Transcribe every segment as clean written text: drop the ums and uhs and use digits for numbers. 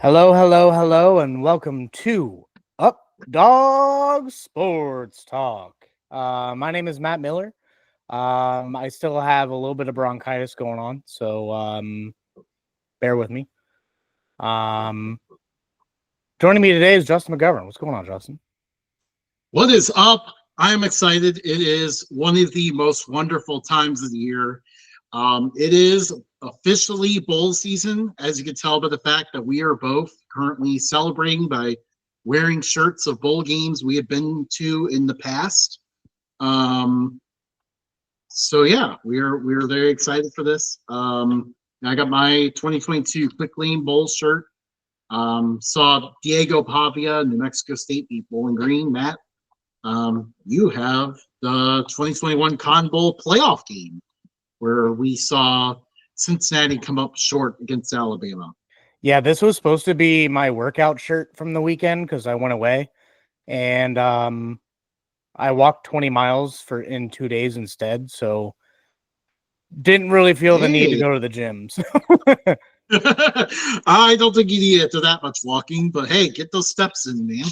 Hello, hello, hello, and welcome to Updog Sports Talk. My name is Matt Miller. I still have a little bit of bronchitis going on, so bear with me. Joining me today is Justin McGovern. What's going on, Justin? What is up? I am excited. It is one of the most wonderful times of the year. It is officially bowl season, as you can tell by the fact that we are both currently celebrating by wearing shirts of bowl games we have been to in the past. So yeah, we're very excited for this. I got my 2022 Quick Lane Bowl shirt. Saw Diego Pavia, New Mexico State beat Bowling Green. Matt, you have the 2021 Con Bowl playoff game where we saw Cincinnati come up short against Alabama. Yeah, this was supposed to be my workout shirt from the weekend because I went away, and I walked 20 miles in 2 days instead, so didn't really feel the need to go to the gym. So. I don't think you need to do that much walking, but hey, get those steps in, man.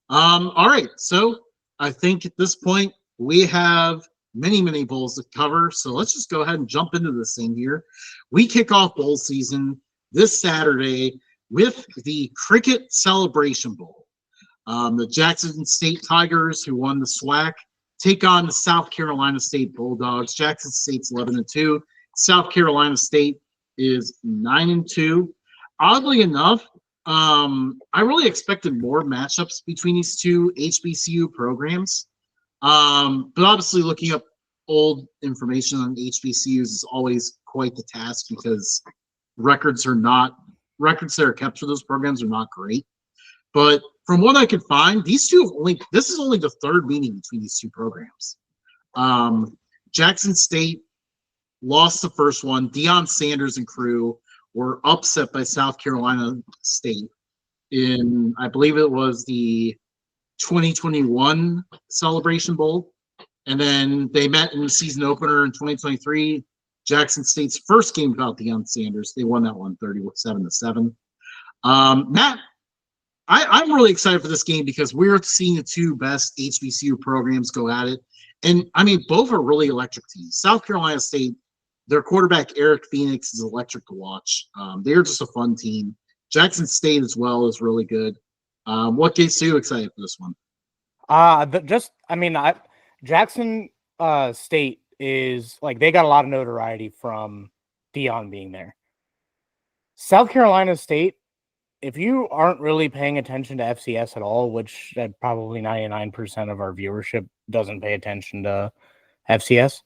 All right, so I think at this point we have many bowls to cover, so let's just go ahead and jump into this thing here. We kick off bowl season this Saturday with the Cricket Celebration Bowl. The Jackson State Tigers, who won the SWAC, take on the South Carolina State Bulldogs. Jackson State's 11-2. South Carolina State is 9-2. Oddly enough, I really expected more matchups between these two HBCU programs. But obviously looking up old information on HBCUs is always quite the task because records that are kept for those programs are not great. But from what I could find, this is only the third meeting between these two programs. Jackson State lost the first one. Deion Sanders and crew were upset by South Carolina State in, I believe it was the 2021 Celebration Bowl. And then they met in the season opener in 2023. Jackson State's first game without Deion Sanders. They won that one 37-7. Matt, I'm really excited for this game because we're seeing the two best HBCU programs go at it. And, I mean, both are really electric teams. South Carolina State, their quarterback, Eric Phoenix, is electric to watch. They're just a fun team. Jackson State as well is really good. What gets you excited for this one? Jackson State is like they got a lot of notoriety from Deion being there. South Carolina State, if you aren't really paying attention to FCS at all, which probably 99% of our viewership doesn't pay attention to FCS,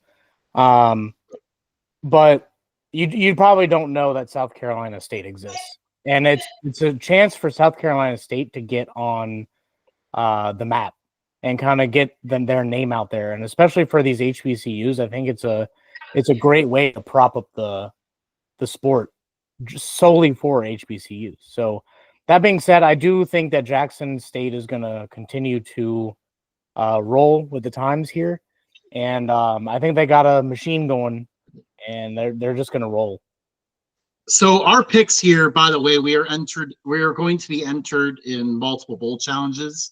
but you probably don't know that South Carolina State exists, and it's a chance for South Carolina State to get on the map and kind of get their name out there, and especially for these HBCUs, I think it's a great way to prop up the sport just solely for HBCUs. So that being said, I do think that Jackson State is going to continue to roll with the times here, and I think they got a machine going, and they're just going to roll. So our picks here, by the way, we are going to be entered in multiple bowl challenges.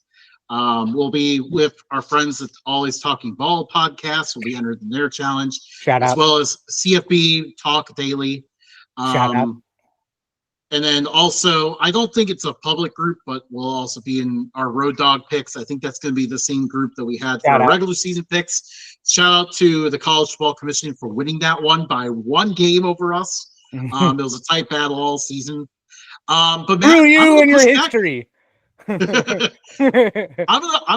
We'll be with our friends at Always Talking Ball podcast. We'll be entered in their challenge, as well as CFB Talk Daily. Shout out. And then also, I don't think it's a public group, but we'll also be in our Road Dog picks. I think that's going to be the same group that we had for our regular season picks. Shout out to the College Football Commission for winning that one by one game over us. It was a tight battle all season. But Matt, through you and your history. I'm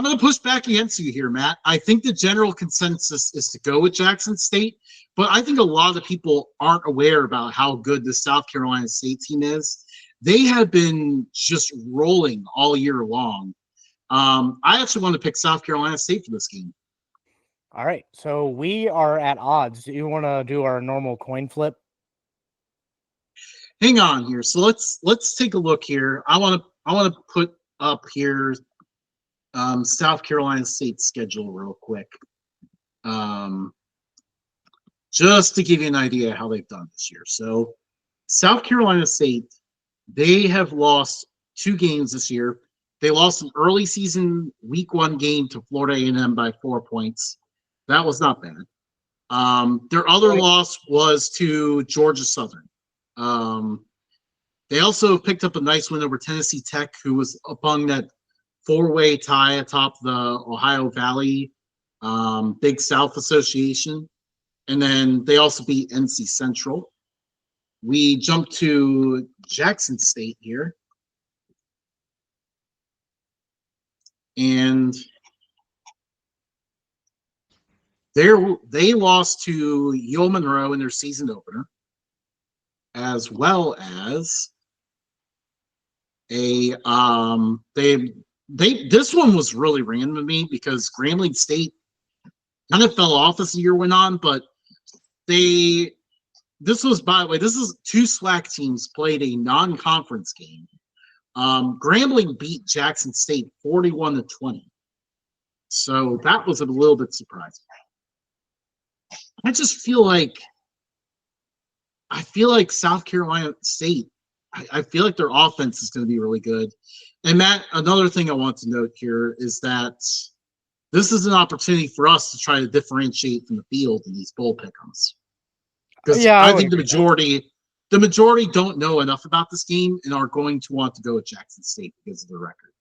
gonna push back against you here, Matt. I think the general consensus is to go with Jackson State, but I think a lot of people aren't aware about how good the South Carolina State team is. They have been just rolling all year long. I actually want to pick South Carolina State for this game. All right, so we are at odds. Do you want to do our normal coin flip? Hang on here. So let's take a look here. I want to put up here South Carolina State's schedule real quick, just to give you an idea how they've done this year. So South Carolina State They have lost 2 games this year. They lost an early season week 1 game to Florida A&M by 4 points. That was not bad. Their other loss was to Georgia Southern. They also picked up a nice win over Tennessee Tech, who was among that 4-way tie atop the Ohio Valley Big South Association. And then they also beat NC Central. We jump to Jackson State here. And they lost to Yale Monroe in their season opener, as well as this one was really random to me because Grambling State kind of fell off as the year went on, but this is 2 SWAC teams played a non-conference game. Grambling beat Jackson State 41-20. So that was a little bit surprising. I just feel like South Carolina State, I feel like their offense is going to be really good. And Matt, another thing I want to note here is that this is an opportunity for us to try to differentiate from the field in these bowl pick'ems. Because I think the majority don't know enough about this game and are going to want to go with Jackson State because of their record.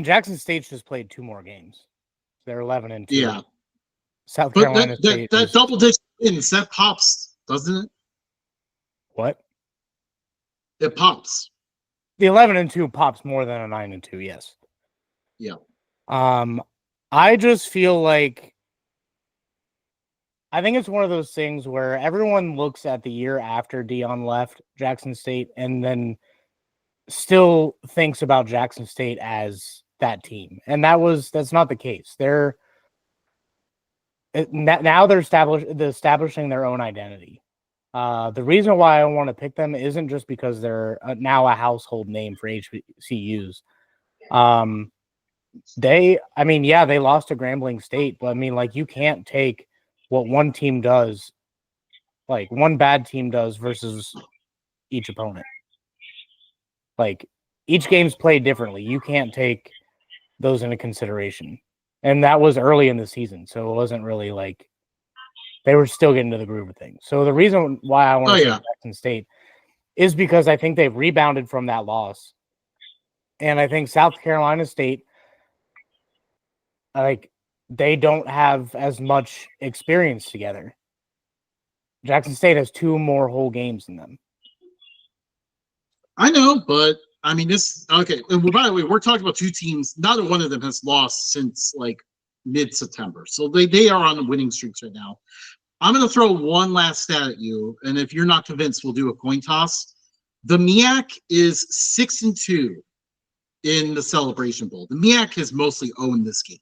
Jackson State's just played 2 more games. They're 11-2. Yeah. South Carolina State. That double-digit wins, that pops, doesn't it? What? It pops. The 11-2 pops more than a 9-2, yes. Yeah. I just feel like I think it's one of those things where everyone looks at the year after Dion left Jackson State and then still thinks about Jackson State as that team. And that's not the case. Now they're establishing their own identity. The reason why I want to pick them isn't just because they're now a household name for HBCUs. They lost to Grambling State, but you can't take what one team does, like one bad team does versus each opponent. Like each game's played differently. You can't take those into consideration. And that was early in the season, so it wasn't really like they were still getting to the groove of things. So the reason why I want to take Jackson State is because I think they've rebounded from that loss. And I think South Carolina State, they don't have as much experience together. Jackson State has 2 more whole games than them. I know, but okay. And by the way, we're talking about 2 teams. Neither one of them has lost since mid-September. So they are on the winning streaks right now. I'm going to throw one last stat at you. And if you're not convinced, we'll do a coin toss. The MEAC is 6-2 in the Celebration Bowl. The MEAC has mostly owned this game.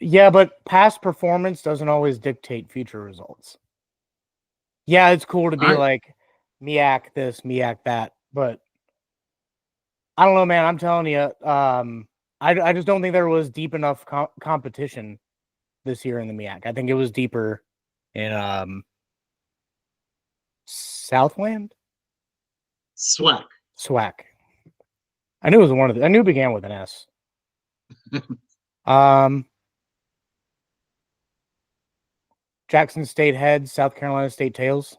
Yeah, but past performance doesn't always dictate future results. Yeah, it's cool to be like MEAC this, MEAC that, but I don't know, man. I'm telling you, I just don't think there was deep enough competition this year in the MEAC. I think it was deeper in Southland? SWAC. I knew it was I knew it began with an S. Jackson State heads, South Carolina State tails.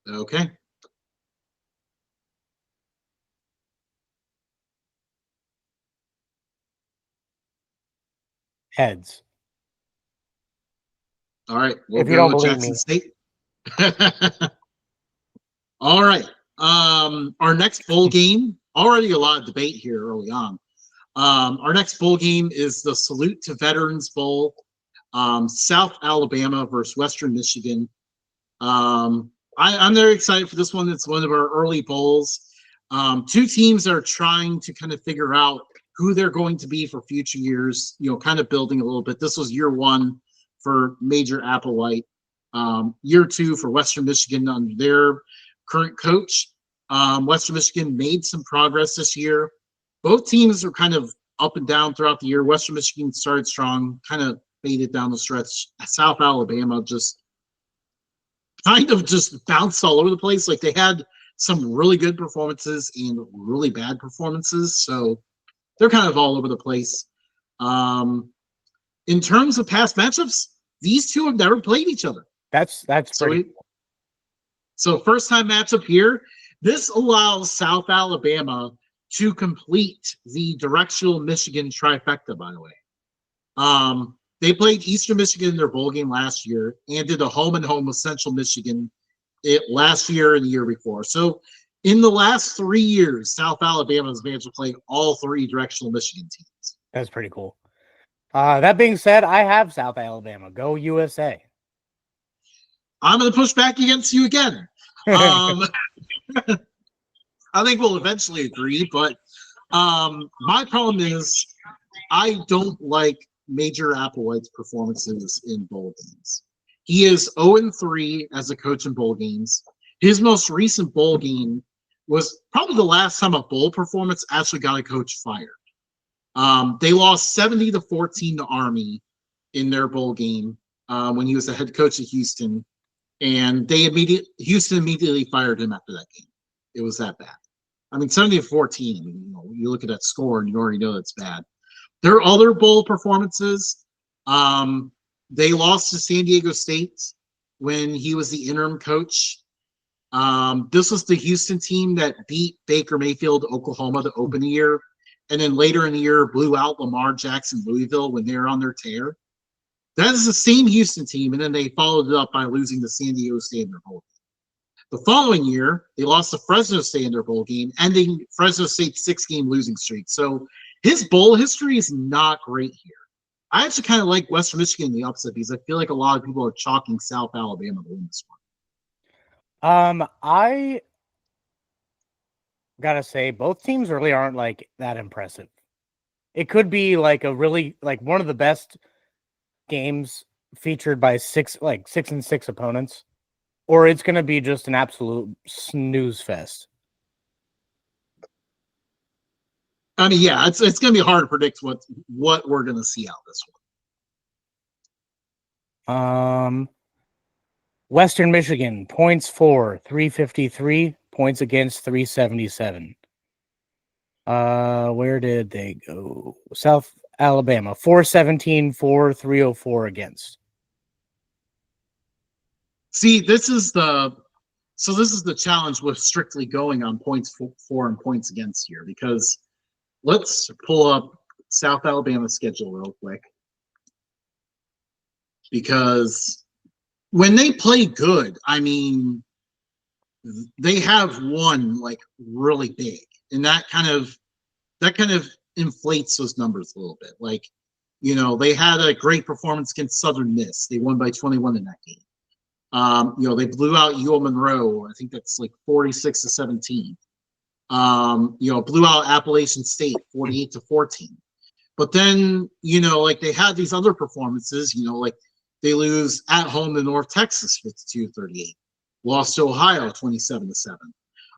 Okay. Heads. All right. We'll if you don't with believe Jackson me. State. All right. Our next bowl game, already a lot of debate here early on. Our next bowl game is the Salute to Veterans Bowl. South Alabama versus Western Michigan. I'm very excited for this one. It's one of our early bowls. 2 teams are trying to kind of figure out who they're going to be for future years, kind of building a little bit. This was year 1 for Major Applewhite. Year 2 for Western Michigan under their current coach. Western Michigan made some progress this year. Both teams are kind of up and down throughout the year. Western Michigan started strong, kind of faded down the stretch. South Alabama just kind of just bounced all over the place. Like they had some really good performances and really bad performances, so they're kind of all over the place. In terms of past matchups, these two have never played each other. That's pretty cool. So first time matchup here. This allows South Alabama to complete the directional Michigan trifecta, by the way. They played Eastern Michigan in their bowl game last year and did a home and home with Central Michigan last year and the year before. So in the last 3 years, South Alabama has managed to play all three directional Michigan teams. That's pretty cool. That being said, I have South Alabama. Go USA. I'm going to push back against you again. I think we'll eventually agree, but my problem is I don't like Major Applewhite's performances in bowl games. He is 0-3 as a coach in bowl games. His most recent bowl game was probably the last time a bowl performance actually got a coach fired. They lost 70-14 to Army in their bowl game when he was the head coach at Houston, and Houston immediately fired him after that game. It was that bad. I mean, 70-14. You look at that score and you already know that's bad. Their other bowl performances, they lost to San Diego State when he was the interim coach. This was the Houston team that beat Baker Mayfield, Oklahoma, to open the year. And then later in the year, blew out Lamar Jackson, Louisville when they were on their tear. That is the same Houston team, and then they followed it up by losing to San Diego State in their bowl game. The following year, they lost to Fresno State in their bowl game, ending Fresno State's 6-game losing streak. So his bowl history is not great here. I actually kind of like Western Michigan in the upset because I feel like a lot of people are chalking South Alabama to win this one. I gotta say, both teams really aren't like that impressive. It could be like a really like one of the best games featured by 6-6 opponents, or it's gonna be just an absolute snooze fest. I mean, yeah, it's gonna be hard to predict what we're gonna see out this one. Western Michigan points for 353, points against 377. Where did they go? South Alabama 417 for 304 against. See, this is the challenge with strictly going on points for and points against here, because let's pull up South Alabama's schedule real quick, because when they play good, I mean, they have won like really big, and that kind of inflates those numbers a little bit. Like, they had a great performance against Southern Miss. They won by 21 in that game. They blew out UL Monroe. I think that's like 46-17. Blew out Appalachian State 48-14. But then, they had these other performances, like they lose at home to North Texas 52-38. Lost to Ohio 27-7.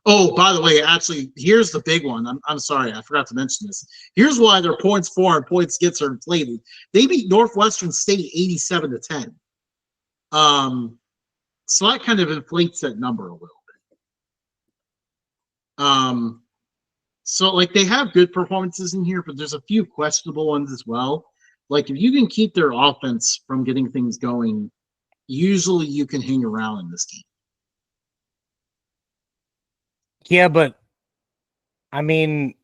Oh, by the way, actually, here's the big one. I'm sorry, I forgot to mention this. Here's why their points for and points against are inflated. They beat Northwestern State 87-10. So that kind of inflates that number a little bit. So like they have good performances in here, but there's a few questionable ones as well. Like if you can keep their offense from getting things going, usually you can hang around in this game. Yeah, but I mean,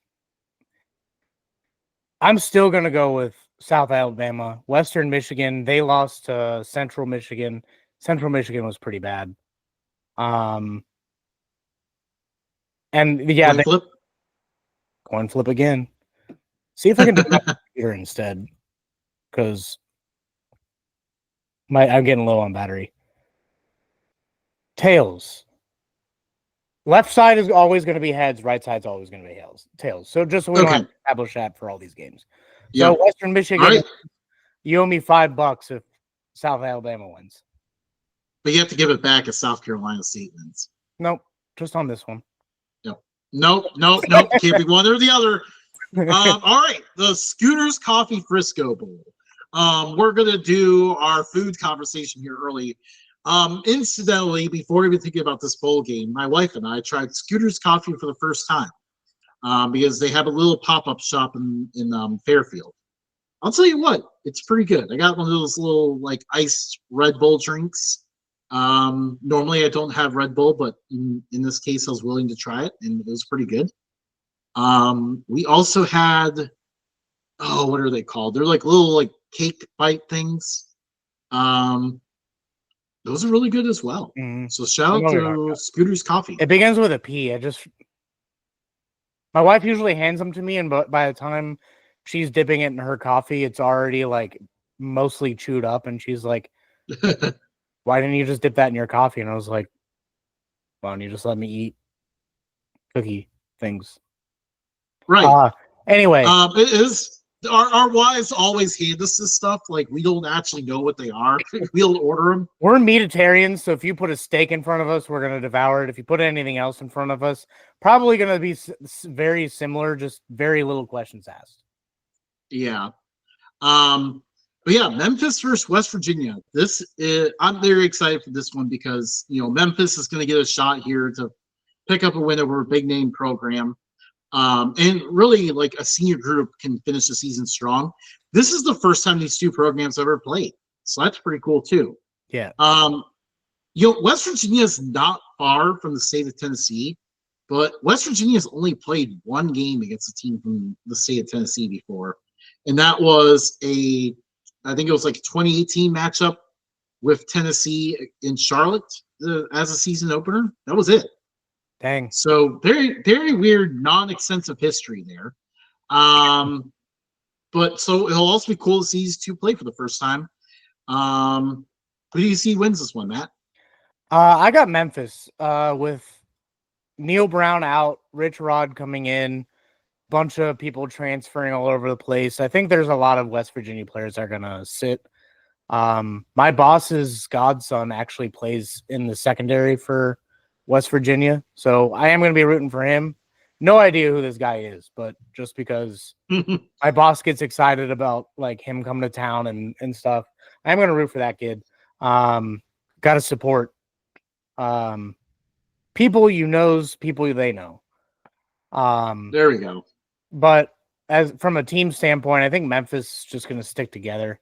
I'm still going to go with South Alabama. Western Michigan, they lost to Central Michigan. Central Michigan was pretty bad. And yeah, coin flip again. See if I can do my computer instead, because I'm getting low on battery. Tails. Left side is always going to be heads. Right side's always going to be tails. So just so we don't have to establish that for all these games. So Western Michigan, you owe me $5 if South Alabama wins. But you have to give it back if South Carolina State wins. Nope, just on this one. Nope. Can't be one or the other. All right, the Scooters Coffee Frisco Bowl. We're gonna do our food conversation here early. Incidentally, before even thinking about this bowl game, my wife and I tried Scooter's Coffee for the first time because they have a little pop-up shop in Fairfield. I'll tell you what, it's pretty good. I got one of those little like iced Red Bull drinks. Normally I don't have Red Bull, but in this case I was willing to try it, and it was pretty good. We also had, oh, what are they called? They're like little like cake bite things. Those are really good as well. Mm-hmm. So shout out to Scooter's Coffee. It begins with a P. My wife usually hands them to me, and by the time she's dipping it in her coffee, it's already like mostly chewed up, and she's like, "Why didn't you just dip that in your coffee?" And I was like, "Why don't you just let me eat cookie things?" Right. Anyway, it is. Our wives always hand us this stuff. Like, we don't actually know what they are. We'll order them. We're meatitarians, so if you put a steak in front of us, we're going to devour it. If you put anything else in front of us, probably going to be very similar, just very little questions asked. Yeah. But yeah, Memphis versus West Virginia. I'm very excited for this one because, Memphis is going to get a shot here to pick up a win over a big name program. And really, like, a senior group can finish the season strong. This is the first time these two programs ever played, so that's pretty cool too. Yeah. West Virginia is not far from the state of Tennessee, but West Virginia has only played one game against a team from the state of Tennessee before, and that was I think it was like a 2018 matchup with Tennessee in Charlotte as a season opener. That was it. Dang. So very, very weird, non-extensive history there. But so it'll also be cool to see these two play for the first time. Who do you see wins this one, Matt? I got Memphis with Neil Brown out, Rich Rod coming in, bunch of people transferring all over the place. I think there's a lot of West Virginia players that are gonna sit. My boss's godson actually plays in the secondary for West Virginia, so I am going to be rooting for him. No idea who this guy is, but just because my boss gets excited about like him coming to town and stuff, I'm going to root for that kid. Got to support people people they know. There we go. But as from a team standpoint, I think Memphis is just going to stick together,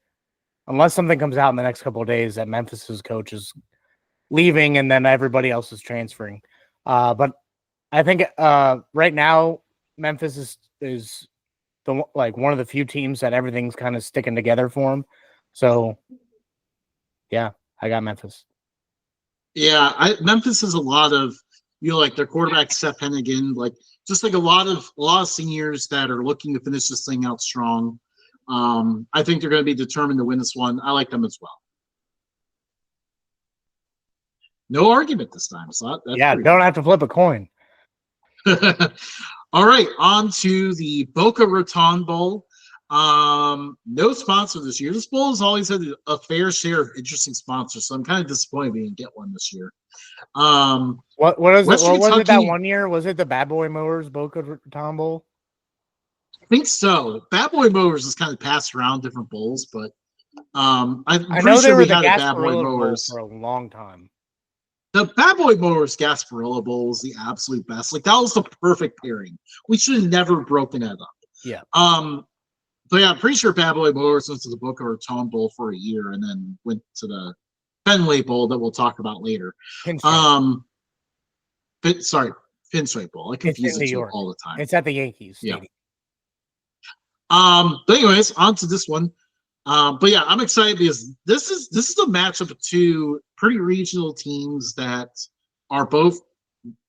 unless something comes out in the next couple of days that Memphis's coach is leaving and then everybody else is transferring. But I think right now Memphis is one of the few teams that everything's kind of sticking together for them. So yeah, I got Memphis. Yeah, Memphis is a lot of like their quarterback Seth Hennigan, like just like a lot of seniors that are looking to finish this thing out strong. I think they're going to be determined to win this one. I like them as well. No argument this time. So that's don't have to flip a coin. All right, on to the Boca Raton Bowl. No sponsor this year. This bowl has always had a fair share of interesting sponsors, so I'm kind of disappointed we didn't get one this year. What is it? What was it that one year? Was it the Bad Boy Mowers Boca Raton Bowl? I think so. Bad Boy Mowers is kind of passed around different bowls, but I'm pretty know sure we had a Bad Boy Mowers for a long time. The Bad Boy Mowers Gasparilla Bowl was the absolute best. Like, that was the perfect pairing. We should have never broken that up. Yeah. But yeah, I'm pretty sure Bad Boy Mowers went to the Boca Raton Bowl for a year and then went to the Fenway Bowl that we'll talk about later. Pinstripe. Pinstripe Bowl. I confuse it all the time. It's at the Yankees Stadium. Yeah. But anyways, on to this one. But yeah, I'm excited because this is a matchup of two pretty regional teams that are both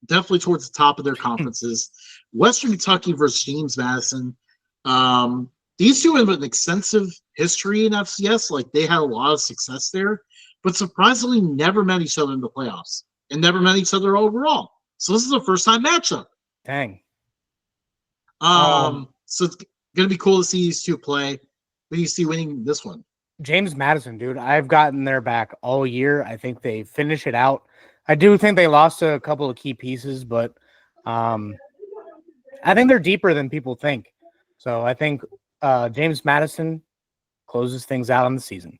definitely towards the top of their conferences. Western Kentucky versus James Madison. These two have an extensive history in FCS. Like, they had a lot of success there, but surprisingly never met each other in the playoffs and never met each other overall. So this is a first-time matchup. Dang. So it's going to be cool to see these two play. Who do you see winning this one? James Madison, dude. I've gotten their back all year. I think they finish it out. I do think they lost a couple of key pieces, but I think they're deeper than people think. So I think James Madison closes things out on the season.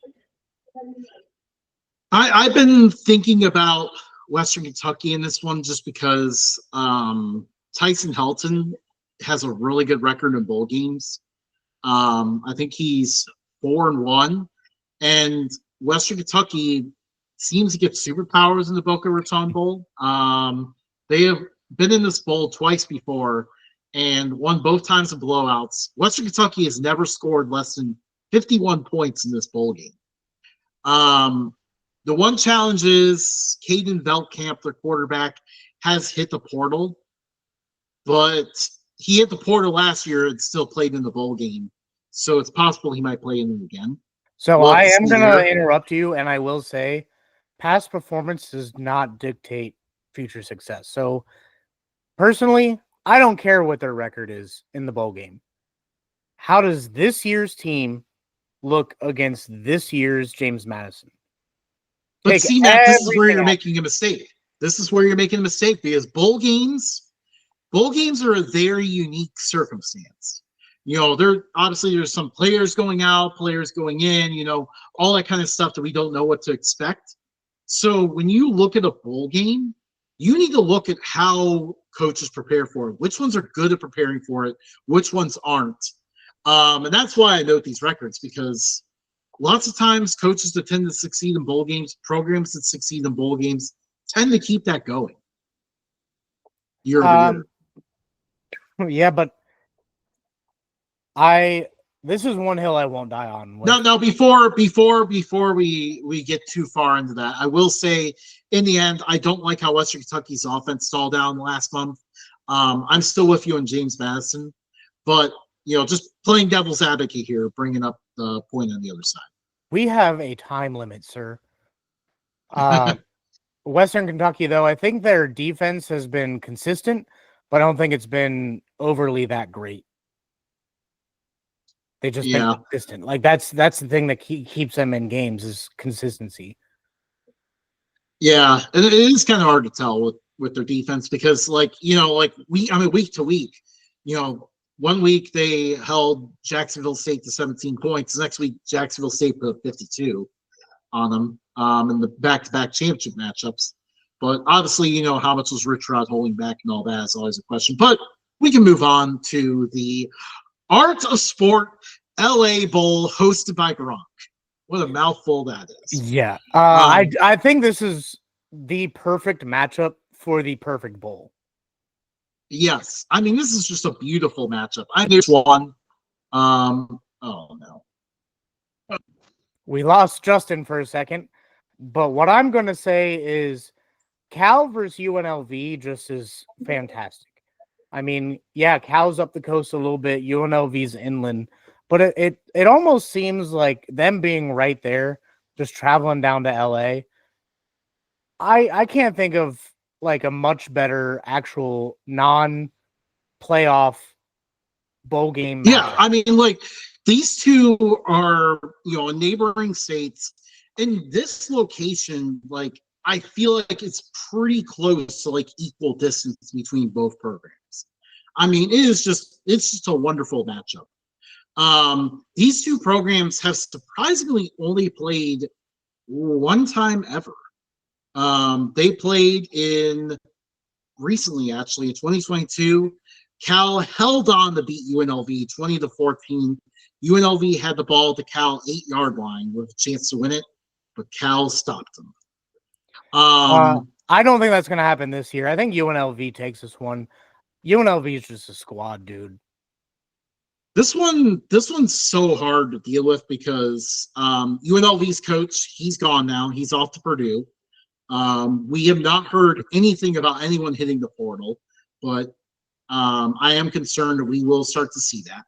I've been thinking about Western Kentucky in this one just because Tyson Helton has a really good record in bowl games. I think he's 4-1, and Western Kentucky seems to get superpowers in the Boca Raton Bowl. They have been in this bowl twice before and won both times in blowouts. Western Kentucky has never scored less than 51 points in this bowl game. The one challenge is Caden Veltkamp, their quarterback, has hit the portal, but he hit the portal last year and still played in the bowl game. So it's possible he might play in it again. So I am going to interrupt you, and I will say past performance does not dictate future success. So personally, I don't care what their record is in the bowl game. How does this year's team look against this year's James Madison? But see, Matt, this is where you're making a mistake. This is where you're making a mistake because bowl games are a very unique circumstance. You know, there's some players going out, players going in, you know, all that kind of stuff that we don't know what to expect. So when you look at a bowl game, you need to look at how coaches prepare for it, which ones are good at preparing for it, which ones aren't. And that's why I note these records, because lots of times coaches that tend to succeed in bowl games, programs that succeed in bowl games, tend to keep that going year over year. Yeah, but this is one hill I won't die on. No, before we get too far into that, I will say in the end, I don't like how Western Kentucky's offense stalled down last month. I'm still with you on James Madison, but you know, just playing devil's advocate here, bringing up the point on the other side. We have a time limit, sir. Western Kentucky, though, I think their defense has been consistent, but I don't think it's been overly that great. They just been consistent. Like that's the thing that keeps them in games is consistency. Yeah, and it is kind of hard to tell with their defense because, like, you know, like week to week, you know, one week they held Jacksonville State to 17 points. The next week, Jacksonville State put 52 on them in the back-to-back championship matchups. But obviously, you know, how much was Rich Rod holding back and all that is always a question. But we can move on to the Art of Sport LA Bowl hosted by Gronk. What a mouthful that is. Yeah. I think this is the perfect matchup for the perfect bowl. Yes. I mean, this is just a beautiful matchup. There's one. Oh, no. We lost Justin for a second. But what I'm going to say is Cal versus UNLV just is fantastic. I mean, yeah, Cal's up the coast a little bit. UNLV's inland. But it almost seems like them being right there, just traveling down to LA. I can't think of like a much better actual non-playoff bowl game matchup. Yeah, I mean, like these two are, you know, neighboring states. In this location, like I feel like it's pretty close to like equal distance between both programs. I mean, it's just a wonderful matchup. These two programs have surprisingly only played one time ever. They played recently, actually, in 2022. Cal held on to beat UNLV 20-14. UNLV had the ball at the Cal 8-yard line with a chance to win it, but Cal stopped them. I don't think that's going to happen this year. I think UNLV takes this one. UNLV is just a squad, dude. This one's so hard to deal with because UNLV's coach, he's gone now. He's off to Purdue. We have not heard anything about anyone hitting the portal, but I am concerned that we will start to see that.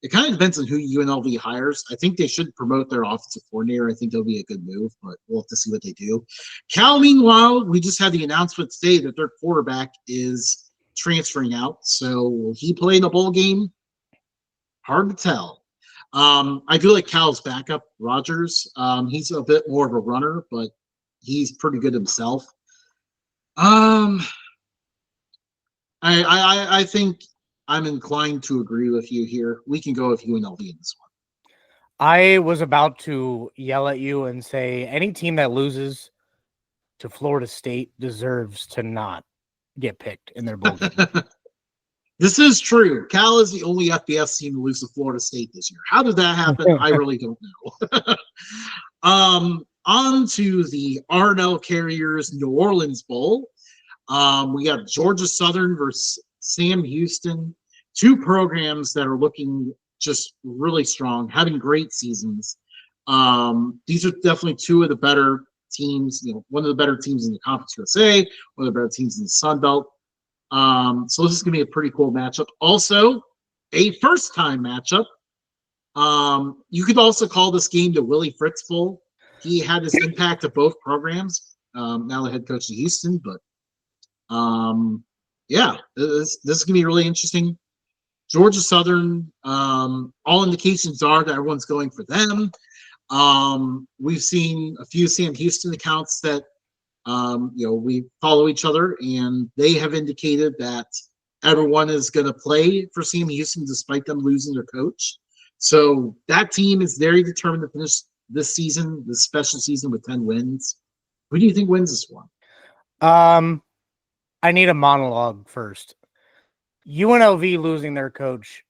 It kind of depends on who UNLV hires. I think they should promote their offensive coordinator. I think that'll be a good move, but we'll have to see what they do. Cal, meanwhile, we just had the announcement today that their quarterback is transferring out. So will he play in a bowl game? Hard to tell. I do like Cal's backup, Rogers. He's a bit more of a runner, but he's pretty good himself. I think I'm inclined to agree with you here. We can go with UNLV in this I was about to yell at you and say any team that loses to Florida State deserves to not get picked in their bowl game. This is true. Cal is the only FBS team to lose to Florida State this year. How did that happen? I really don't know. On to the Arnell Carriers New Orleans Bowl. We got Georgia Southern versus Sam Houston. Two programs that are looking just really strong, having great seasons. These are definitely two of the better teams, one of the better teams in the Conference USA, one of the better teams in the Sun Belt. So this is going to be a pretty cool matchup. Also, a first-time matchup. You could also call this game the Willie Fritz Bowl. He had his impact at both programs. Now the head coach of Houston, but yeah, this is going to be really interesting. Georgia Southern, all indications are that everyone's going for them. We've seen a few Sam Houston accounts that we follow each other, and they have indicated that everyone is going to play for Sam Houston despite them losing their coach. So that team is very determined to finish this season, this special season, with 10 wins. Who do you think wins this one? I need a monologue first. UNLV losing their coach,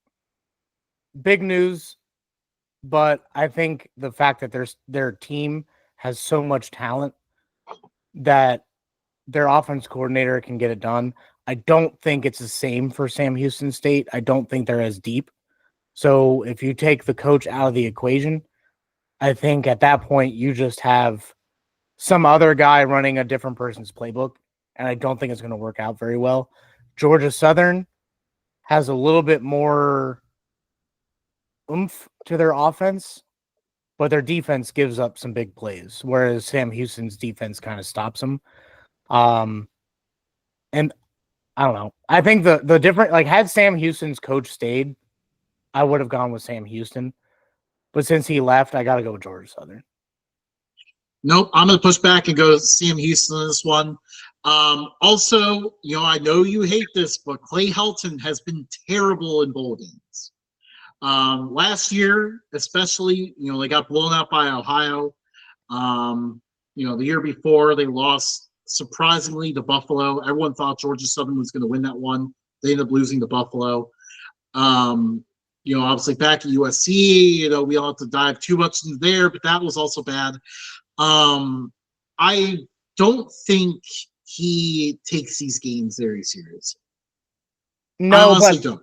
big news, but I think the fact that their team has so much talent that their offense coordinator can get it done. I don't think it's the same for Sam Houston State. I don't think they're as deep. So if you take the coach out of the equation, I think at that point you just have some other guy running a different person's playbook, and I don't think it's going to work out very well. Georgia Southern has a little bit more oomph to their offense, but their defense gives up some big plays, whereas Sam Houston's defense kind of stops them. And I don't know. I think the different, like, had Sam Houston's coach stayed, I would have gone with Sam Houston. But since he left, I got to go with Georgia Southern. Nope, I'm going to push back and go Sam Houston in this one. Also, I know you hate this, but Clay Helton has been terrible in bowl games. Last year, especially, they got blown out by Ohio. The year before, they lost surprisingly to Buffalo. Everyone thought Georgia Southern was going to win that one. They ended up losing to Buffalo. Obviously back at USC, we don't have to dive too much into there, but that was also bad. I don't think he takes these games very seriously. No, I honestly don't.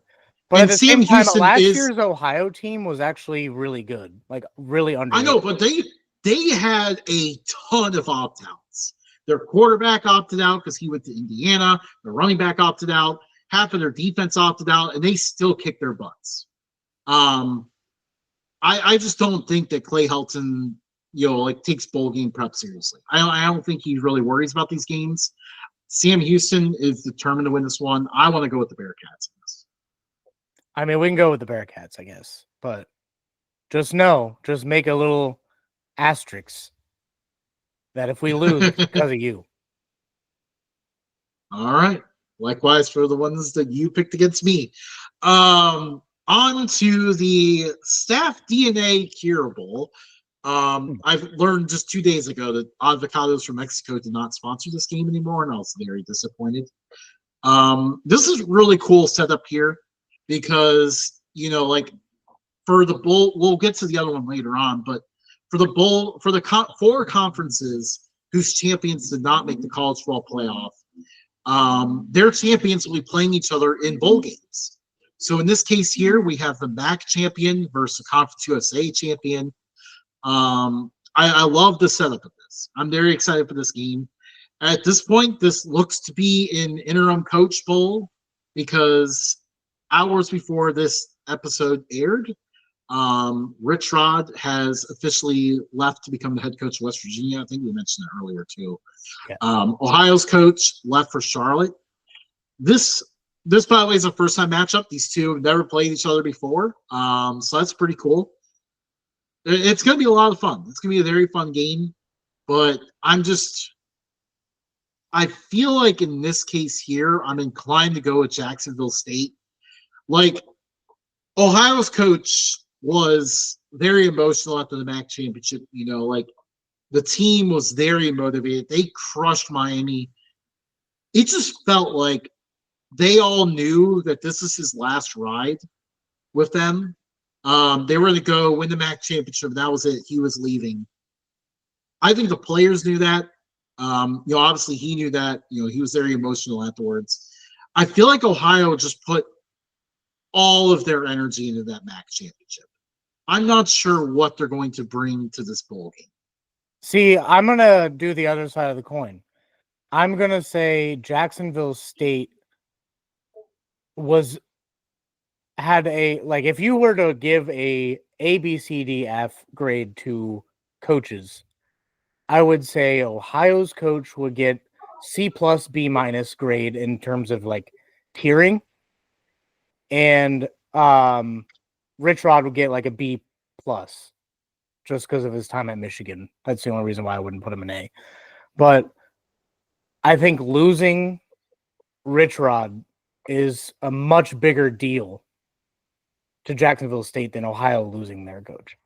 But at the same time, last year's Ohio team was actually really good, like really underrated. I know, but they had a ton of opt-outs. Their quarterback opted out because he went to Indiana. Their running back opted out. Half of their defense opted out, and they still kicked their butts. I just don't think that Clay Helton, takes bowl game prep seriously. I don't think he really worries about these games. Sam Houston is determined to win this one. I want to go with the Bearcats in this. I mean, we can go with the Bearcats, I guess, but just make a little asterisk that if we lose, it's because of you. All right. Likewise for the ones that you picked against me. On to the Staff DNA Curable. I've learned just 2 days ago that Avocados from Mexico did not sponsor this game anymore, and I was very disappointed. This is really cool setup here because, for the bowl, we'll get to the other one later on, but for the bowl, for the four conferences whose champions did not make the college football playoff, their champions will be playing each other in bowl games. So in this case here, we have the MAC champion versus the Conference USA champion. I love the setup of this. I'm very excited for this game. At this point, this looks to be an interim coach bowl because hours before this episode aired, Rich Rod has officially left to become the head coach of West Virginia. I think we mentioned that earlier too. Yeah. Ohio's coach left for Charlotte. This, by the way, is a first-time matchup. These two have never played each other before, so that's pretty cool. It's going to be a lot of fun. It's going to be a very fun game, but I feel like in this case here, I'm inclined to go with Jacksonville State. Like, Ohio's coach was very emotional after the MAC championship. You know, like the team was very motivated. They crushed Miami. It just felt like they all knew that this is his last ride with them. They were going to go win the MAC championship. That was it. He was leaving. I think the players knew that. You know, obviously he knew that. You know, he was very emotional afterwards. I feel like Ohio just put all of their energy into that MAC championship. I'm not sure what they're going to bring to this bowl game. See, I'm going to do the other side of the coin. I'm going to say Jacksonville State had a, like, if you were to give a B, C, D, F grade to coaches, I would say Ohio's coach would get C plus B minus grade in terms of like tiering. And Rich Rod would get like a B plus just because of his time at Michigan. That's the only reason why I wouldn't put him an A. But I think losing Rich Rod is a much bigger deal to Jacksonville State than Ohio losing their coach.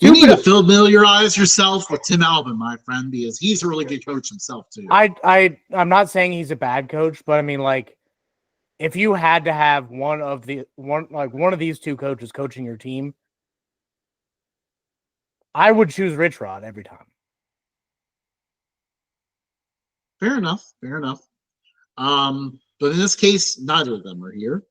You need to familiarize yourself with Tim Albin, my friend, because he's a really good coach himself too. I'm not saying he's a bad coach, but I mean, like, if you had to have one of these two coaches coaching your team, I would choose Rich Rod every time. Fair enough. Fair enough. But in this case, neither of them are here.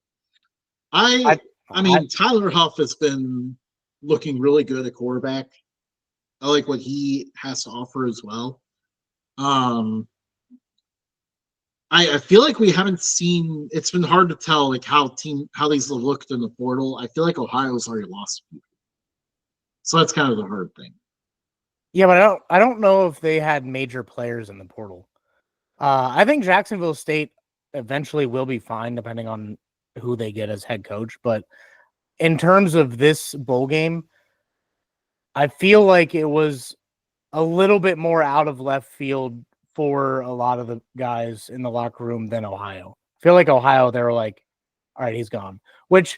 I mean, Tyler Huff has been looking really good at quarterback. I like what he has to offer as well. I feel like we haven't seen. It's been hard to tell like how these looked in the portal. I feel like Ohio's already lost people, so that's kind of the hard thing. Yeah, but I don't know if they had major players in the portal. I think Jacksonville State eventually will be fine, depending on who they get as head coach. But in terms of this bowl game, I feel like it was a little bit more out of left field for a lot of the guys in the locker room than Ohio. I feel like Ohio, they were like, all right, he's gone. Which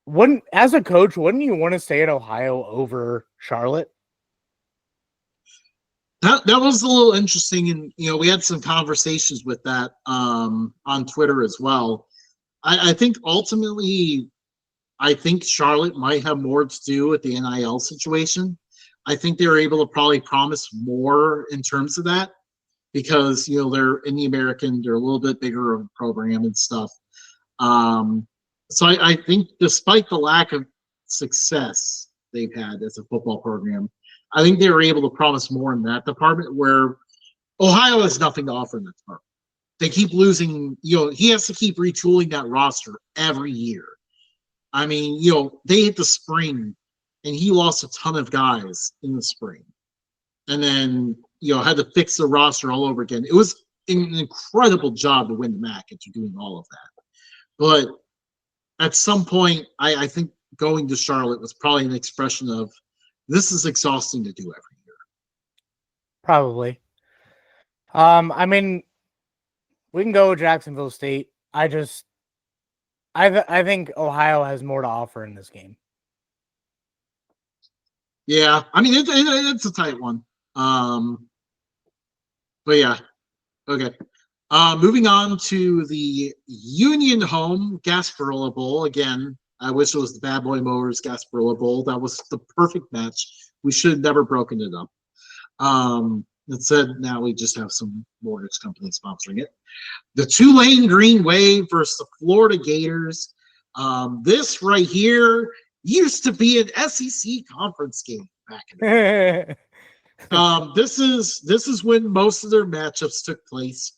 wouldn't, as a coach, wouldn't you want to stay at Ohio over Charlotte? That was a little interesting, and you know, we had some conversations with that on Twitter as well. I think ultimately, I think Charlotte might have more to do with the NIL situation. I think they were able to probably promise more in terms of that because, you know, they're in the American, they're a little bit bigger of a program and stuff. So I think despite the lack of success they've had as a football program, I think they were able to promise more in that department where Ohio has nothing to offer in that department. They keep losing, you know, he has to keep retooling that roster every year. I mean, you know, they hit the spring and he lost a ton of guys in the spring. And then, you know, had to fix the roster all over again. It was an incredible job to win the MAC after doing all of that. But at some point, I think going to Charlotte was probably an expression of this is exhausting to do every year. Probably. I mean, we can go with Jacksonville State. I think Ohio has more to offer in this game. Yeah, I mean it's a tight one. But yeah, okay. Moving on to the Union Home Gasparilla Bowl. Again, I wish it was the Bad Boy Motors Gasparilla Bowl. That was the perfect match. We should have never broken it up. Instead, now we just have some mortgage company sponsoring it. The Tulane Green Wave versus the Florida Gators. This right here used to be an SEC conference game back in the day. This is when most of their matchups took place.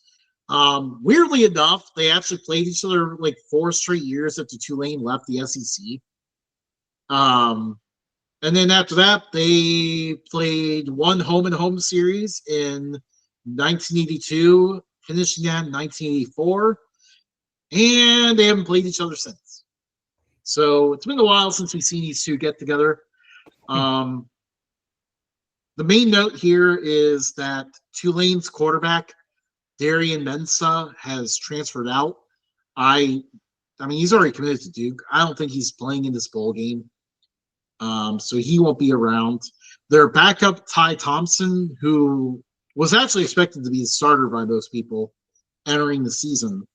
Weirdly enough, they actually played each other like 4 straight years after Tulane left the SEC. And then after that, they played one home-and-home series in 1982, finishing that in 1984, and they haven't played each other since. So it's been a while since we've seen these two get together. The main note here is that Tulane's quarterback, Darian Mensah, has transferred out. I mean, he's already committed to Duke. I don't think he's playing in this bowl game. So he won't be around. Their backup, Ty Thompson, who was actually expected to be the starter by most people entering the season.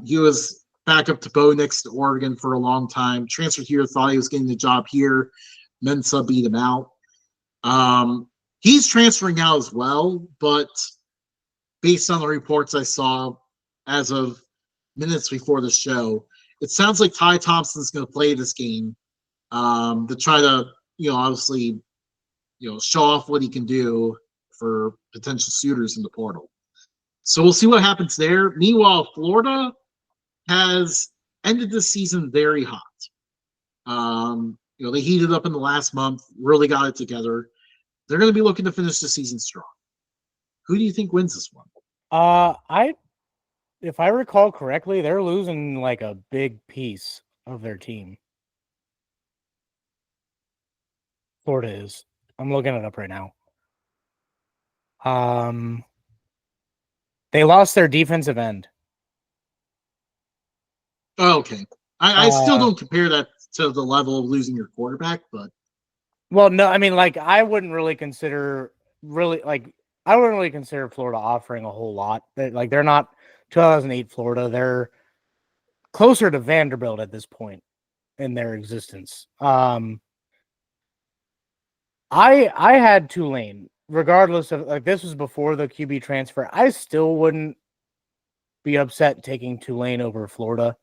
He was backup to Bo Nix to Oregon for a long time. Transferred here, thought he was getting the job here. Mensa beat him out. He's transferring out as well, but based on the reports I saw as of minutes before the show, it sounds like Ty Thompson's going to play this game to try to, obviously, show off what he can do for potential suitors in the portal. So we'll see what happens there. Meanwhile, Florida has ended the season very hot. They heated up in the last month, really got it together. They're going to be looking to finish the season strong. Who do you think wins this one? If I recall correctly, they're losing like a big piece of their team. Florida is. I'm looking it up right now. They lost their defensive end. Oh, okay. I still don't compare that to the level of losing your quarterback, but. Well, no, I mean, like, I wouldn't really consider Florida offering a whole lot. They're not 2008 Florida. They're closer to Vanderbilt at this point in their existence. I had Tulane, regardless of, like, this was before the QB transfer. I still wouldn't be upset taking Tulane over Florida.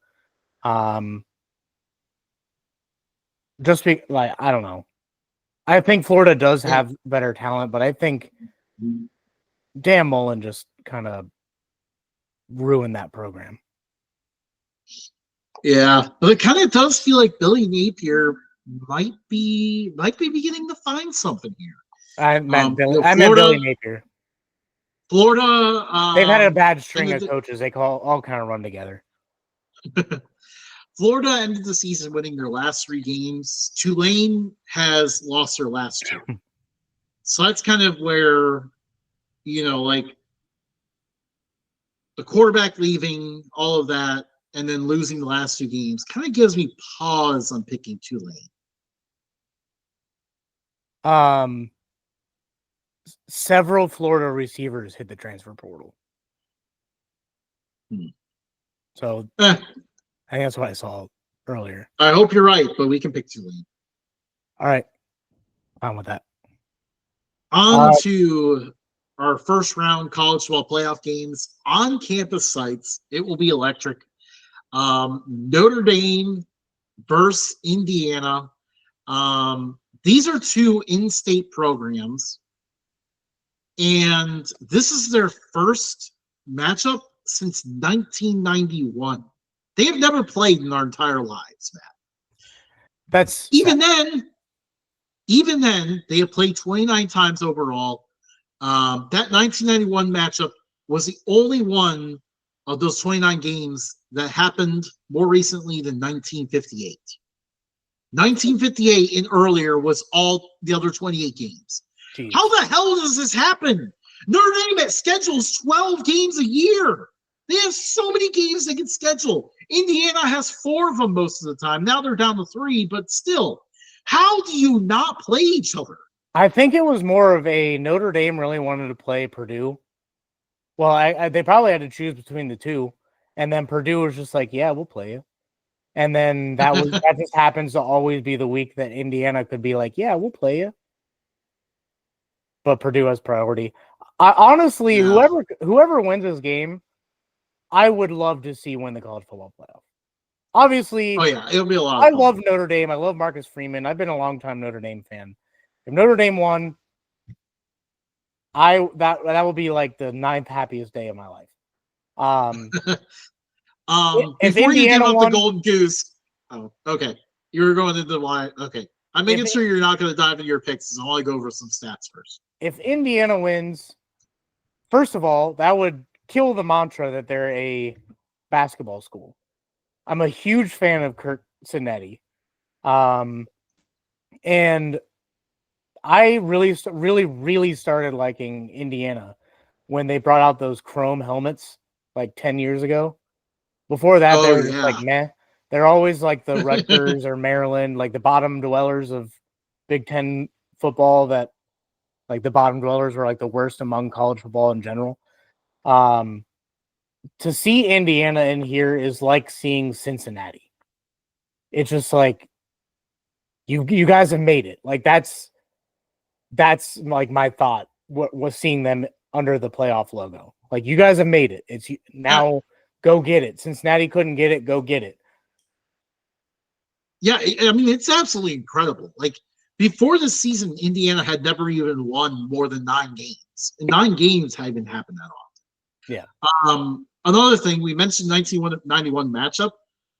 Just be like, I don't know. I think Florida does have better talent, but I think Dan Mullen just kind of ruined that program. Yeah, but it kind of does feel like Billy Napier might be beginning to find something here. I meant Billy Napier. Florida. They've had a bad string of coaches. They all kind of run together. Florida ended the season winning their last 3 games. Tulane has lost their last 2. So that's kind of where, like the quarterback leaving, all of that, and then losing the last 2 games kind of gives me pause on picking Tulane. Several Florida receivers hit the transfer portal. So I think that's what I saw earlier. I hope you're right, but we can pick Tulane. All right. Fine with that. On to our first round college football playoff games on campus sites. It will be electric. Notre Dame versus Indiana. These are 2 in-state programs, and this is their first matchup since 1991. They have never played in our entire lives, Matt. That's even then, they have played 29 times overall. That 1991 matchup was the only one of those 29 games that happened more recently than 1958. 1958 and earlier was all the other 28 games. Jeez. How the hell does this happen? Notre Dame schedules 12 games a year. They have so many games they can schedule. Indiana has 4 of them most of the time. Now they're down to 3, but still, how do you not play each other? I think it was more of a Notre Dame really wanted to play Purdue. Well, they probably had to choose between the 2, and then Purdue was just like, "Yeah, we'll play you." And then that just happens to always be the week that Indiana could be like, "Yeah, we'll play you," but Purdue has priority. Honestly, whoever wins this game, I would love to see win the college football playoff. Obviously, it'll be a lot. I love Notre Dame. I love Marcus Freeman. I've been a long-time Notre Dame fan. If Notre Dame won, that will be like the 9th happiest day of my life. Before you give up the golden goose, okay, you were going into why. Okay, I'm making sure you're not going to dive into your picks. I want to go over some stats first. If Indiana wins, first of all, that would kill the mantra that they're a basketball school. I'm a huge fan of Kirk Cinetti. And I really started liking Indiana when they brought out those chrome helmets like 10 years ago. Before that, they were just like meh. They're always like the Rutgers or Maryland, like the bottom dwellers of Big Ten football. That like the bottom dwellers were like the worst among college football in general. To see Indiana in here is like seeing Cincinnati. It's just like you guys have made it. Like that's like my thought. What was seeing them under the playoff logo? Like you guys have made it. It's now go get it. Cincinnati couldn't get it. Go get it. Yeah, I mean it's absolutely incredible. Like before the season, Indiana had never even won more than 9 games. And 9 games hadn't happened that often. Yeah. Another thing we mentioned 1991 matchup.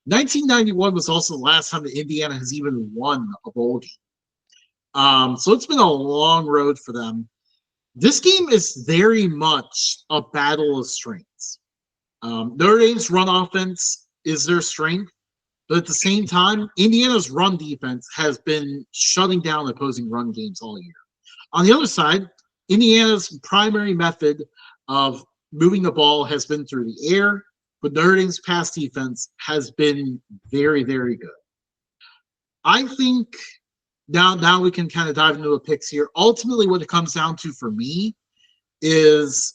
1991 was also the last time that Indiana has even won a bowl game. So it's been a long road for them. This game is very much a battle of strengths. Notre Dame's run offense is their strength, but at the same time, Indiana's run defense has been shutting down opposing run games all year. On the other side, Indiana's primary method of moving the ball has been through the air, but Notre Dame's pass defense has been very, very good. I think now we can kind of dive into the picks here. Ultimately, what it comes down to for me is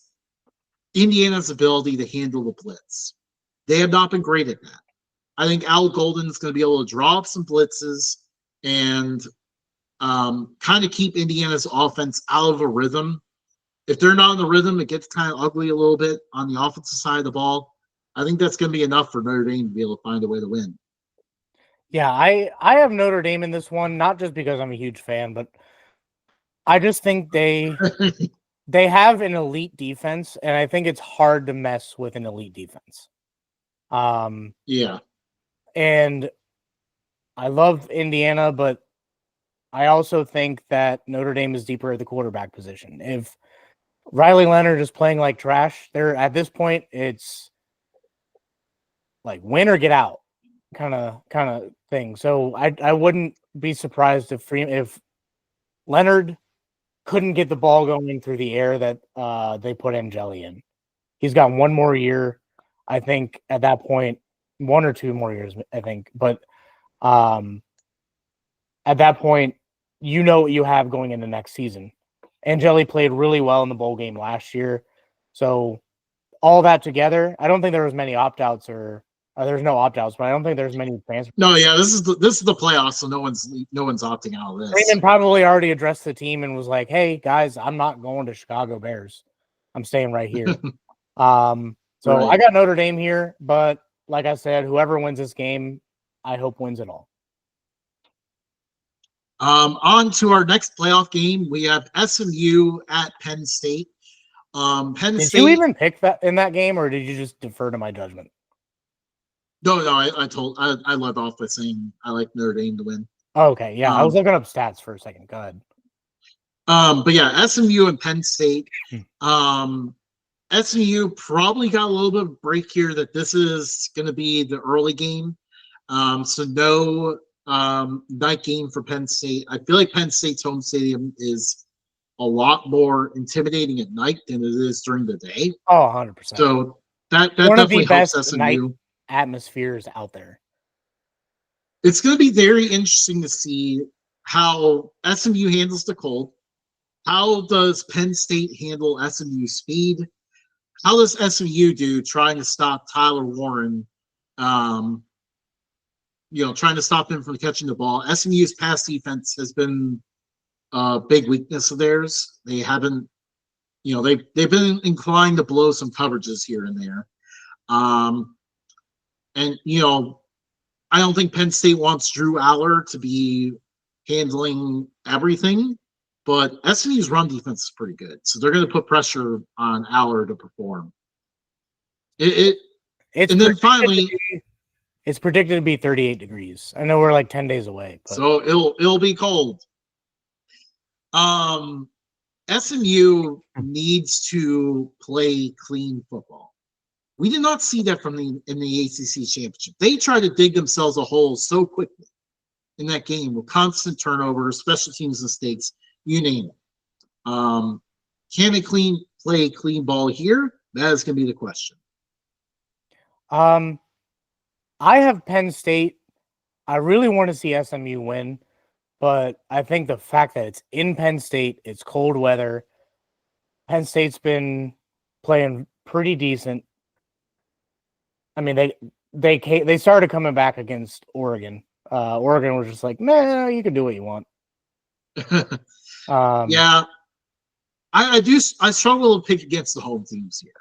Indiana's ability to handle the blitz. They have not been great at that. I think Al Golden is going to be able to draw up some blitzes and kind of keep Indiana's offense out of a rhythm. If they're not in the rhythm, it gets kind of ugly a little bit on the offensive side of the ball. I think that's going to be enough for Notre Dame to be able to find a way to win. Yeah, I have Notre Dame in this one, not just because I'm a huge fan, but I just think they have an elite defense, and I think it's hard to mess with an elite defense. Yeah. And I love Indiana, but I also think that Notre Dame is deeper at the quarterback position. If Riley Leonard is playing like trash, they're at this point, it's like win or get out kind of thing. So I wouldn't be surprised if Leonard couldn't get the ball going through the air that they put Angeli in. He's got one more year, I think, at that point, 1 or 2 more years, I think. But at that point, you know what you have going into next season. Angeli played really well in the bowl game last year. So all that together, I don't think there was many opt-outs or there's no opt-outs, but I don't think there's many transfers. No, yeah, this is the playoffs, so no one's opting out of this. Raymond probably already addressed the team and was like, "Hey guys, I'm not going to Chicago Bears. I'm staying right here." So right. I got Notre Dame here, but like I said, whoever wins this game, I hope wins it all. On to our next playoff game, we have SMU at Penn State. Did you even pick that in that game, or did you just defer to my judgment? No, I led off by saying I like Notre Dame to win. Oh, okay, yeah, I was looking up stats for a second. Go ahead. But yeah, SMU and Penn State. SMU probably got a little bit of break here that this is going to be the early game. So no night game for Penn State. I feel like Penn State's home stadium is a lot more intimidating at night than it is during the day. Oh, 100%. So that definitely helps SMU. Night atmospheres out there. It's going to be very interesting to see how SMU handles the cold. How does Penn State handle SMU speed? How does SMU do trying to stop Tyler Warren? Trying to stop him from catching the ball. SMU's pass defense has been a big weakness of theirs. They haven't, they've been inclined to blow some coverages here and there. I don't think Penn State wants Drew Aller to be handling everything, but SMU's run defense is pretty good. So they're going to put pressure on Aller to perform. It's predicted to be 38 degrees. I know we're like 10 days away. But... So it'll be cold. SMU needs to play clean football. We did not see that in the ACC championship. They tried to dig themselves a hole so quickly in that game with constant turnovers, special teams mistakes, you name it. Can they play clean ball here? That is going to be the question. I have Penn State. I really want to see SMU win, but I think the fact that it's in Penn State, it's cold weather. Penn State's been playing pretty decent. I mean, they started coming back against Oregon. Oregon was just like, nah, you can do what you want. Yeah, I struggle to pick against the home teams here.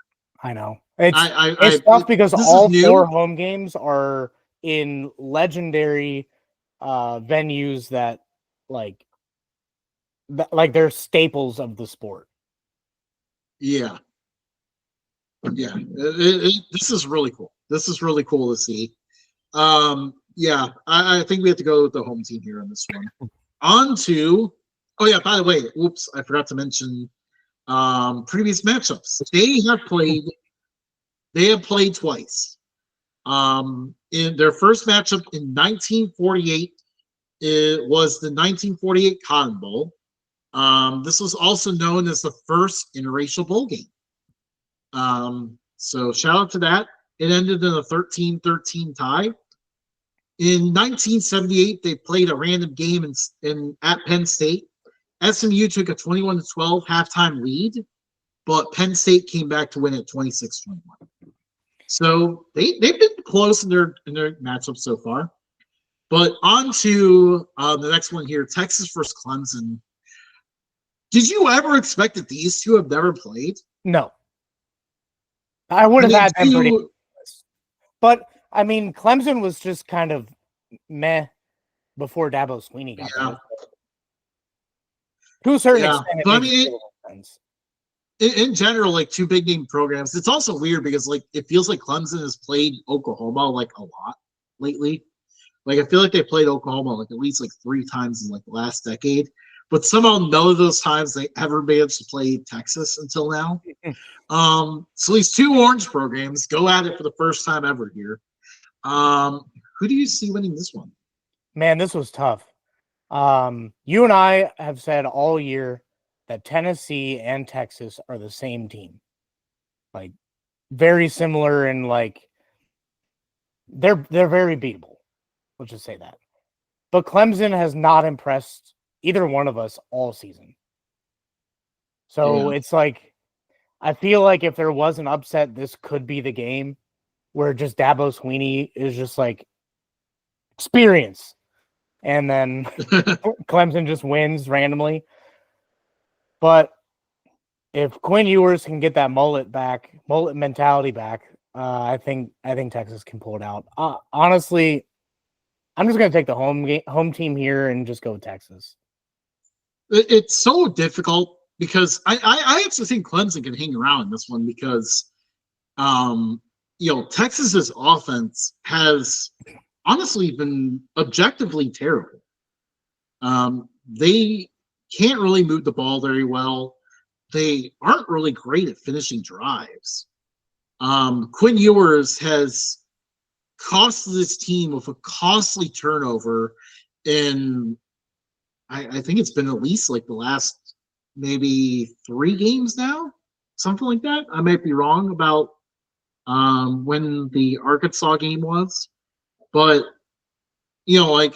I know it's tough because all 4 home games are in legendary venues that like they're staples of the sport. Yeah. This is really cool. This is really cool to see. Yeah, I think we have to go with the home team here on this one. On to, oh yeah, by the way, oops, I forgot to mention previous matchups. They have played twice. In their first matchup in 1948, it was the 1948 Cotton Bowl. This was also known as the first interracial bowl game. So shout out to that. It ended in a 13-13 tie. In 1978, they played a random game at Penn State. SMU took a 21-12 halftime lead, but Penn State came back to win at 26-21. So they've been close in their matchup so far. But on to the next one here, Texas versus Clemson. Did you ever expect that these two have never played? No. I would have had them pretty close. But, I mean, Clemson was just kind of meh before Dabo Swinney got there. To a certain extent, but I mean, in general, like two big name programs, it's also weird because like it feels like Clemson has played Oklahoma like a lot lately. Like I feel like they played Oklahoma like at least like 3 times in like the last decade, but somehow none of those times they ever managed to play Texas until now. So these two orange programs go at it for the first time ever here. Who do you see winning this one? Man, this was tough. You and I have said all year that Tennessee and Texas are the same team. Like very similar and like they're very beatable. Let's just say that. But Clemson has not impressed either one of us all season. So it's like I feel like if there was an upset, this could be the game where just Dabo Swinney is just like experience. And then Clemson just wins randomly. But if Quinn Ewers can get that mullet mentality back, I think Texas can pull it out. Honestly, I'm just going to take the home team here and just go with Texas. It's so difficult because I actually think Clemson can hang around in this one because, Texas's offense has honestly been objectively terrible. They can't really move the ball very well. They aren't really great at finishing drives. Quinn Ewers has cost this team with a costly turnover in, I think it's been at least like the last maybe 3 games now, something like that. I might be wrong about when the Arkansas game was, but like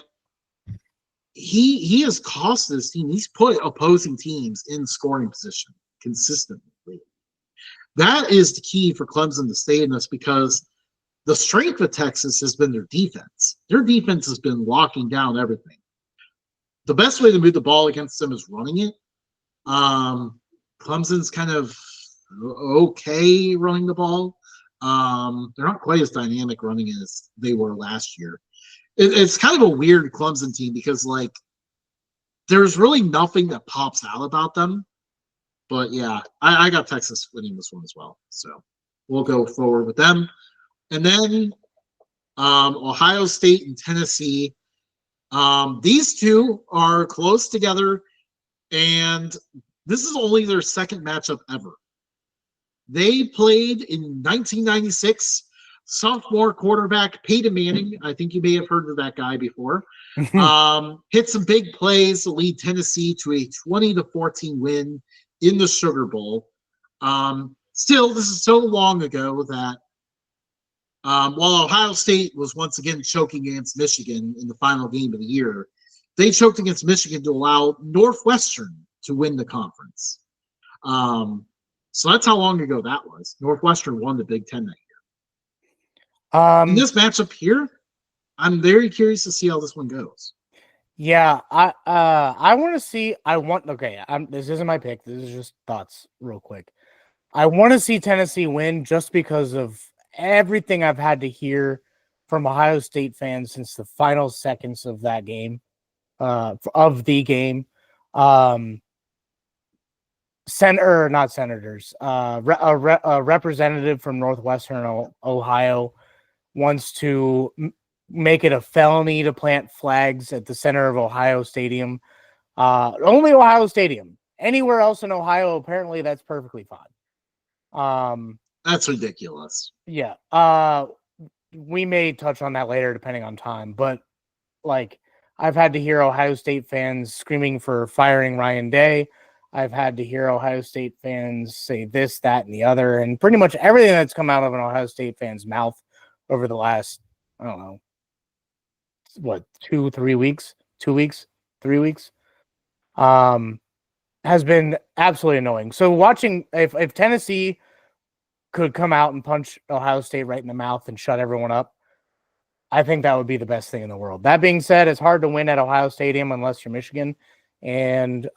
he has cost this team. He's put opposing teams in scoring position consistently. That is the key for Clemson to stay in this because the strength of Texas has been their defense. Their defense has been locking down everything. The best way to move the ball against them is running it. Clemson's kind of okay running the ball. They're not quite as dynamic running it as they were last year. It's kind of a weird Clemson team because, like, there's really nothing that pops out about them. But, yeah, I got Texas winning this one as well. So we'll go forward with them. And then Ohio State and Tennessee. These two are close together, and this is only their second matchup ever. They played in 1996. Sophomore quarterback Peyton Manning, I think you may have heard of that guy before, hit some big plays to lead Tennessee to a 20-14 win in the Sugar Bowl. Still, this is so long ago that While Ohio State was once again choking against Michigan in the final game of the year, they choked against Michigan to allow Northwestern to win the conference. So that's how long ago that was. Northwestern won the Big Ten that year. In this matchup here, I'm very curious to see how this one goes. Yeah, I want to see. Okay. This isn't my pick. This is just thoughts, real quick. I want to see Tennessee win just because of everything I've had to hear from Ohio State fans since the final seconds of that game, of the game. Not senators. A representative from Northwestern Ohio wants to make it a felony to plant flags at the center of Ohio Stadium. Only Ohio Stadium. Anywhere else in Ohio, apparently that's perfectly fine. That's ridiculous. Yeah. We may touch on that later depending on time, but like I've had to hear Ohio State fans screaming for firing Ryan Day. I've had to hear Ohio State fans say this, that, and the other, and pretty much everything that's come out of an Ohio State fan's mouth over the last, I don't know, what, 3 weeks, has been absolutely annoying. So watching, if Tennessee could come out and punch Ohio State right in the mouth and shut everyone up, I think that would be the best thing in the world. That being said, it's hard to win at Ohio Stadium unless you're Michigan, and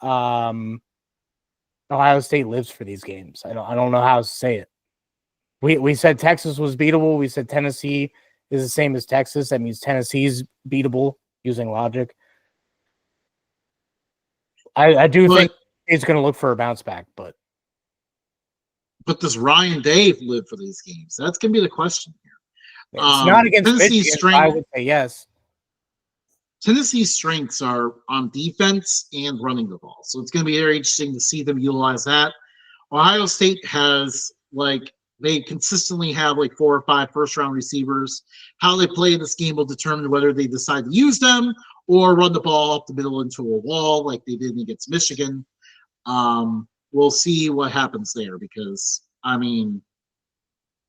Ohio State lives for these games. I don't know how to say it. We said Texas was beatable. We said Tennessee is the same as Texas. That means Tennessee's beatable using logic. I do think it's going to look for a bounce back, but does Ryan Day live for these games? That's going to be the question here. It's not against Tennessee's Michigan, I would say yes. Tennessee's strengths are on defense and running the ball. So it's going to be very interesting to see them utilize that. Ohio State has, they consistently have 4 or 5 first-round receivers. How they play in this game will determine whether they decide to use them or run the ball up the middle into a wall like they did against Michigan. We'll see what happens there because,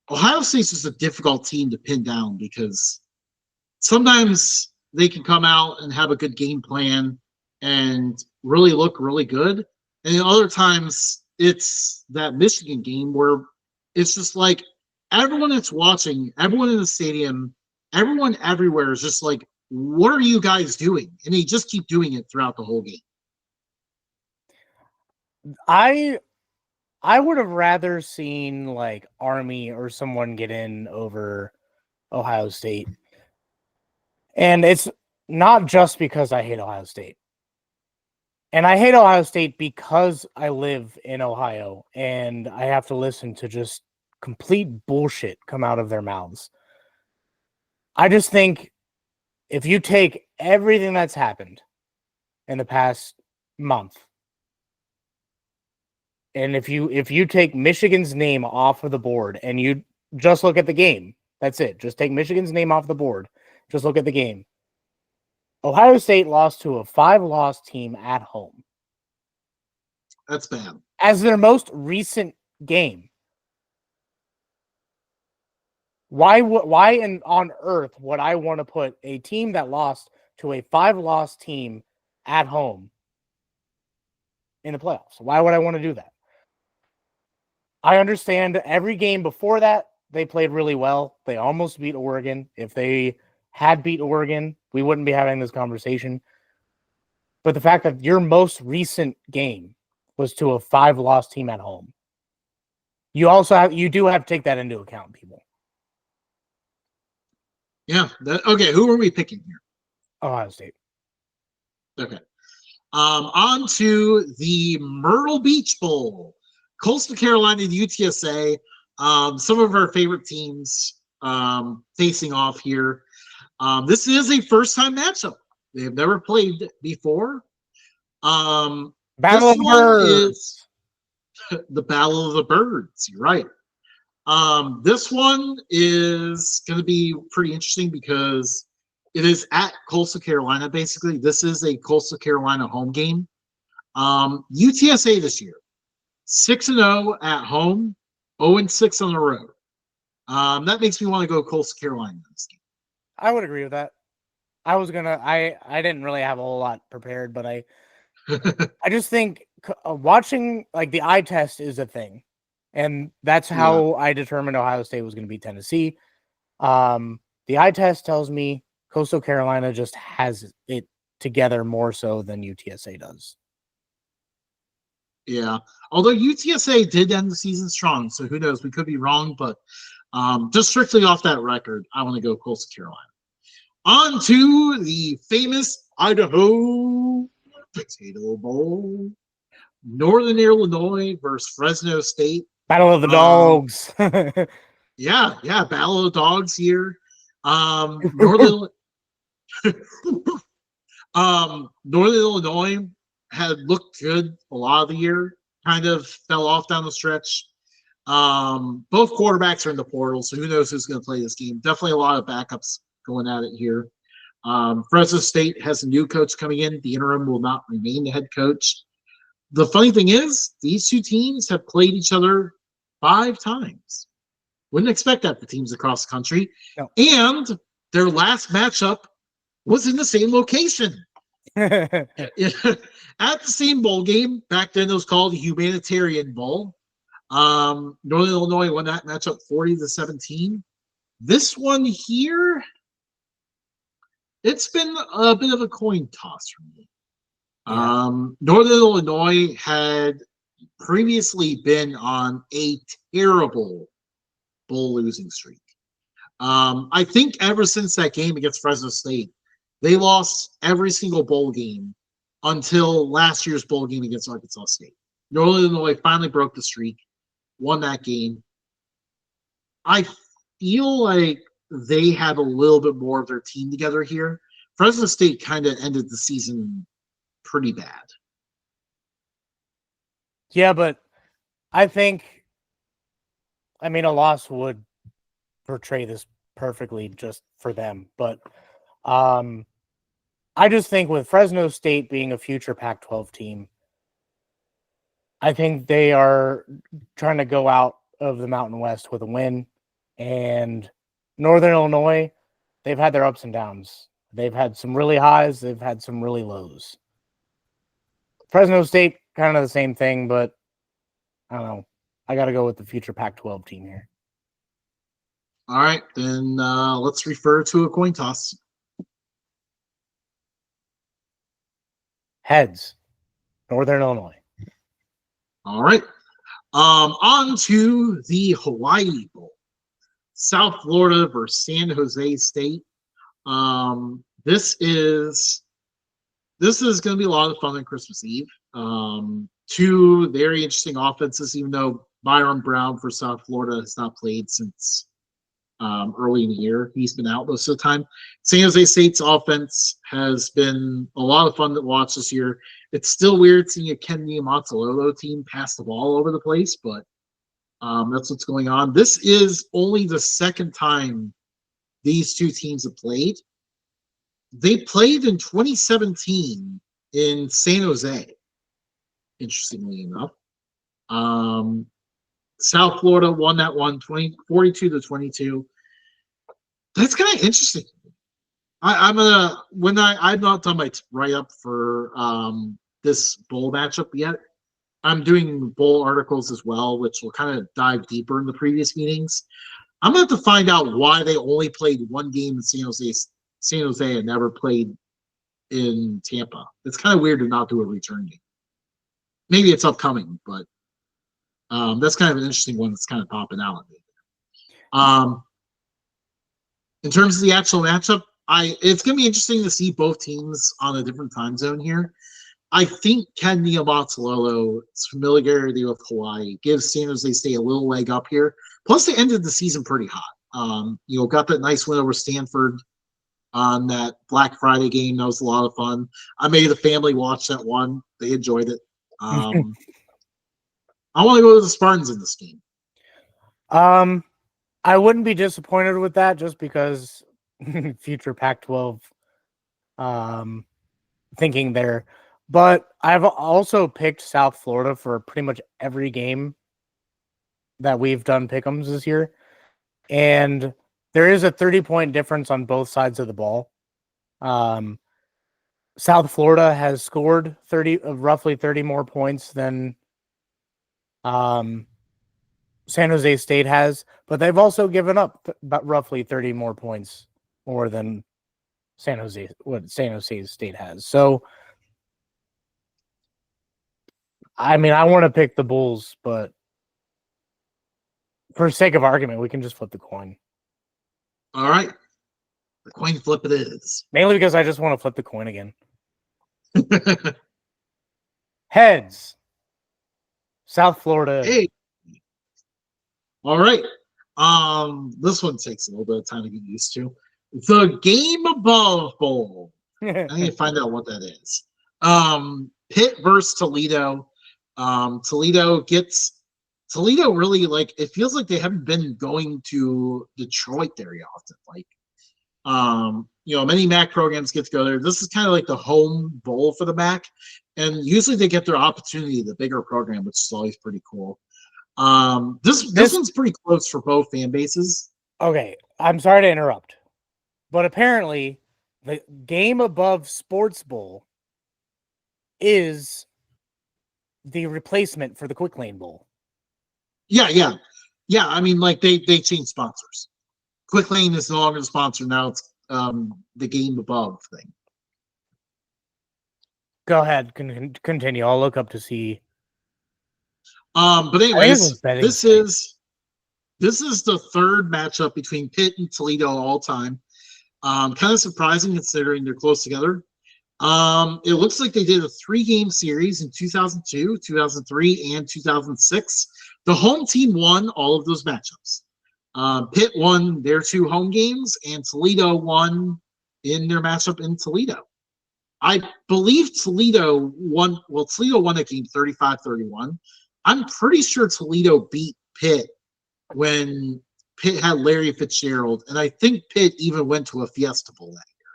Ohio State's just a difficult team to pin down because sometimes they can come out and have a good game plan and really look really good. And other times it's that Michigan game where it's just everyone that's watching, everyone in the stadium, everyone everywhere is just what are you guys doing? And they just keep doing it throughout the whole game. I would have rather seen Army or someone get in over Ohio State. And it's not just because I hate Ohio State. And I hate Ohio State because I live in Ohio and I have to listen to just complete bullshit come out of their mouths. I just think if you take everything that's happened in the past month, and if you take Michigan's name off of the board and you just look at the game, that's it. Just take Michigan's name off the board. Just look at the game. Ohio State lost to a 5-loss team at home. That's bad. As their most recent game. Why on earth would I want to put a team that lost to a 5-loss team at home in the playoffs? Why would I want to do that? I understand every game before that, they played really well. They almost beat Oregon. If they had beat Oregon, we wouldn't be having this conversation. But the fact that your most recent game was to a 5-loss team at home, you do have to take that into account, people. Yeah. Okay. Who are we picking here? Ohio State. Okay. On to the Myrtle Beach Bowl. Coastal Carolina and UTSA. Some of our favorite teams facing off here. This is a first-time matchup. They have never played before. Battle of the Birds. The Battle of the Birds. You're right. This one is going to be pretty interesting because it is at Coastal Carolina, basically. This is a Coastal Carolina home game. UTSA this year, 6-0 at home, 0-6 on the road. That makes me want to go Coastal Carolina in this I would agree with that. I didn't really have a whole lot prepared, but I game. just think watching like the eye test is a thing, and that's Yeah. how I determined Ohio State was going to beat Tennessee. The eye test tells me Coastal Carolina just has it together more so than UTSA does. Yeah. Although UTSA did end the season strong, so who knows? We could be wrong, but just strictly off that record, I want to go Coastal Carolina. On to the famous Idaho Potato Bowl. Northern Illinois versus Fresno State. Battle of the Dogs. Yeah, Battle of the Dogs here. Northern Northern Illinois had looked good a lot of the year, kind of fell off down the stretch. Both quarterbacks are in the portal, so who knows who's going to play this game. Definitely a lot of backups going at it here. Fresno State has a new coach coming in. The interim will not remain the head coach. The funny thing is, these two teams have played each other 5 times. Wouldn't expect that for teams across the country. No. And their last matchup was in the same location. At the same bowl game. Back then it was called the Humanitarian Bowl. Northern Illinois won that matchup 40-17. This one here, it's been a bit of a coin toss for me. Yeah. Northern Illinois had previously been on a terrible bowl losing streak. I think ever since that game against Fresno State, they lost every single bowl game until last year's bowl game against Arkansas State. Northern Illinois finally broke the streak, won that game. I feel like they had a little bit more of their team together here. Fresno State kind of ended the season pretty bad. Yeah, but I think, I mean, a loss would portray this perfectly just for them. But I just think with Fresno State being a future Pac-12 team, I think they are trying to go out of the Mountain West with a win. And Northern Illinois, they've had their ups and downs. They've had some really highs. They've had some really lows. Fresno State, kind of the same thing, but I don't know. I got to go with the future Pac-12 team here. All right, then let's refer to a coin toss. Heads, Northern Illinois. All right. On to the Hawaii Bowl. South Florida versus San Jose State. This is going to be a lot of fun on Christmas Eve. Two very interesting offenses, even though Byron Brown for South Florida has not played since early in the year. He's been out most of the time. San Jose State's offense has been a lot of fun to watch this year. It's still weird seeing a Ken Niumatalolo team pass the ball all over the place, but that's what's going on. This is only the second time these two teams have played. They played in 2017 in San Jose, interestingly enough. South Florida won that one 42-22. That's kind of interesting. I'm not done my write up for this bowl matchup yet. I'm doing bowl articles as well, which will kind of dive deeper in the previous meetings. I'm going to have to find out why they only played one game in San Jose and never played in Tampa. It's kind of weird to not do a return game. Maybe it's upcoming, but that's kind of an interesting one that's kind of popping out at me. In terms of the actual matchup, it's going to be interesting to see both teams on a different time zone here. I think Ken Niumatalolo's familiarity with Hawaii gives San Jose State a little leg up here. Plus, they ended the season pretty hot. Got that nice win over Stanford on that Black Friday game. That was a lot of fun. I made the family watch that one. They enjoyed it. I want to go to the Spartans in this game. I wouldn't be disappointed with that just because future Pac-12 thinking there. But I've also picked South Florida for pretty much every game that we've done pick'ems this year. and there is a 30-point difference on both sides of the ball. South Florida has scored roughly 30 more points than San Jose State has, but they've also given up about roughly 30 more points more than San Jose State has. So, I mean, I want to pick the Bulls, but for sake of argument, we can just flip the coin. All right. The coin flip it is. Mainly because I just want to flip the coin again. Heads. South Florida. Hey. All right. This one takes a little bit of time to get used to. The Game Above Bowl. I need to find out what that is. Pitt versus Toledo. Toledo really, like, it feels like they haven't been going to Detroit very often. Like, many MAC programs get to go there. This is kind of like the home bowl for the MAC, and usually they get their opportunity, the bigger program, which is always pretty cool. This one's pretty close for both fan bases. Okay, I'm sorry to interrupt, but apparently the Game Above Sports Bowl is the replacement for the Quick Lane Bowl. Yeah. I mean, like, they changed sponsors. Quick Lane is no longer the sponsor now. It's the Game Above thing. Go ahead, continue. I'll look up to see. But anyways, this is the third matchup between Pitt and Toledo all time. Kind of surprising considering they're close together. It looks like they did a 3-game series in 2002, 2003, and 2006. The home team won all of those matchups. Pitt won their 2 home games, and Toledo won in their matchup in Toledo. I believe Toledo won. Well, Toledo won that game 35-31. I'm pretty sure Toledo beat Pitt when Pitt had Larry Fitzgerald, and I think Pitt even went to a Fiesta Bowl that year.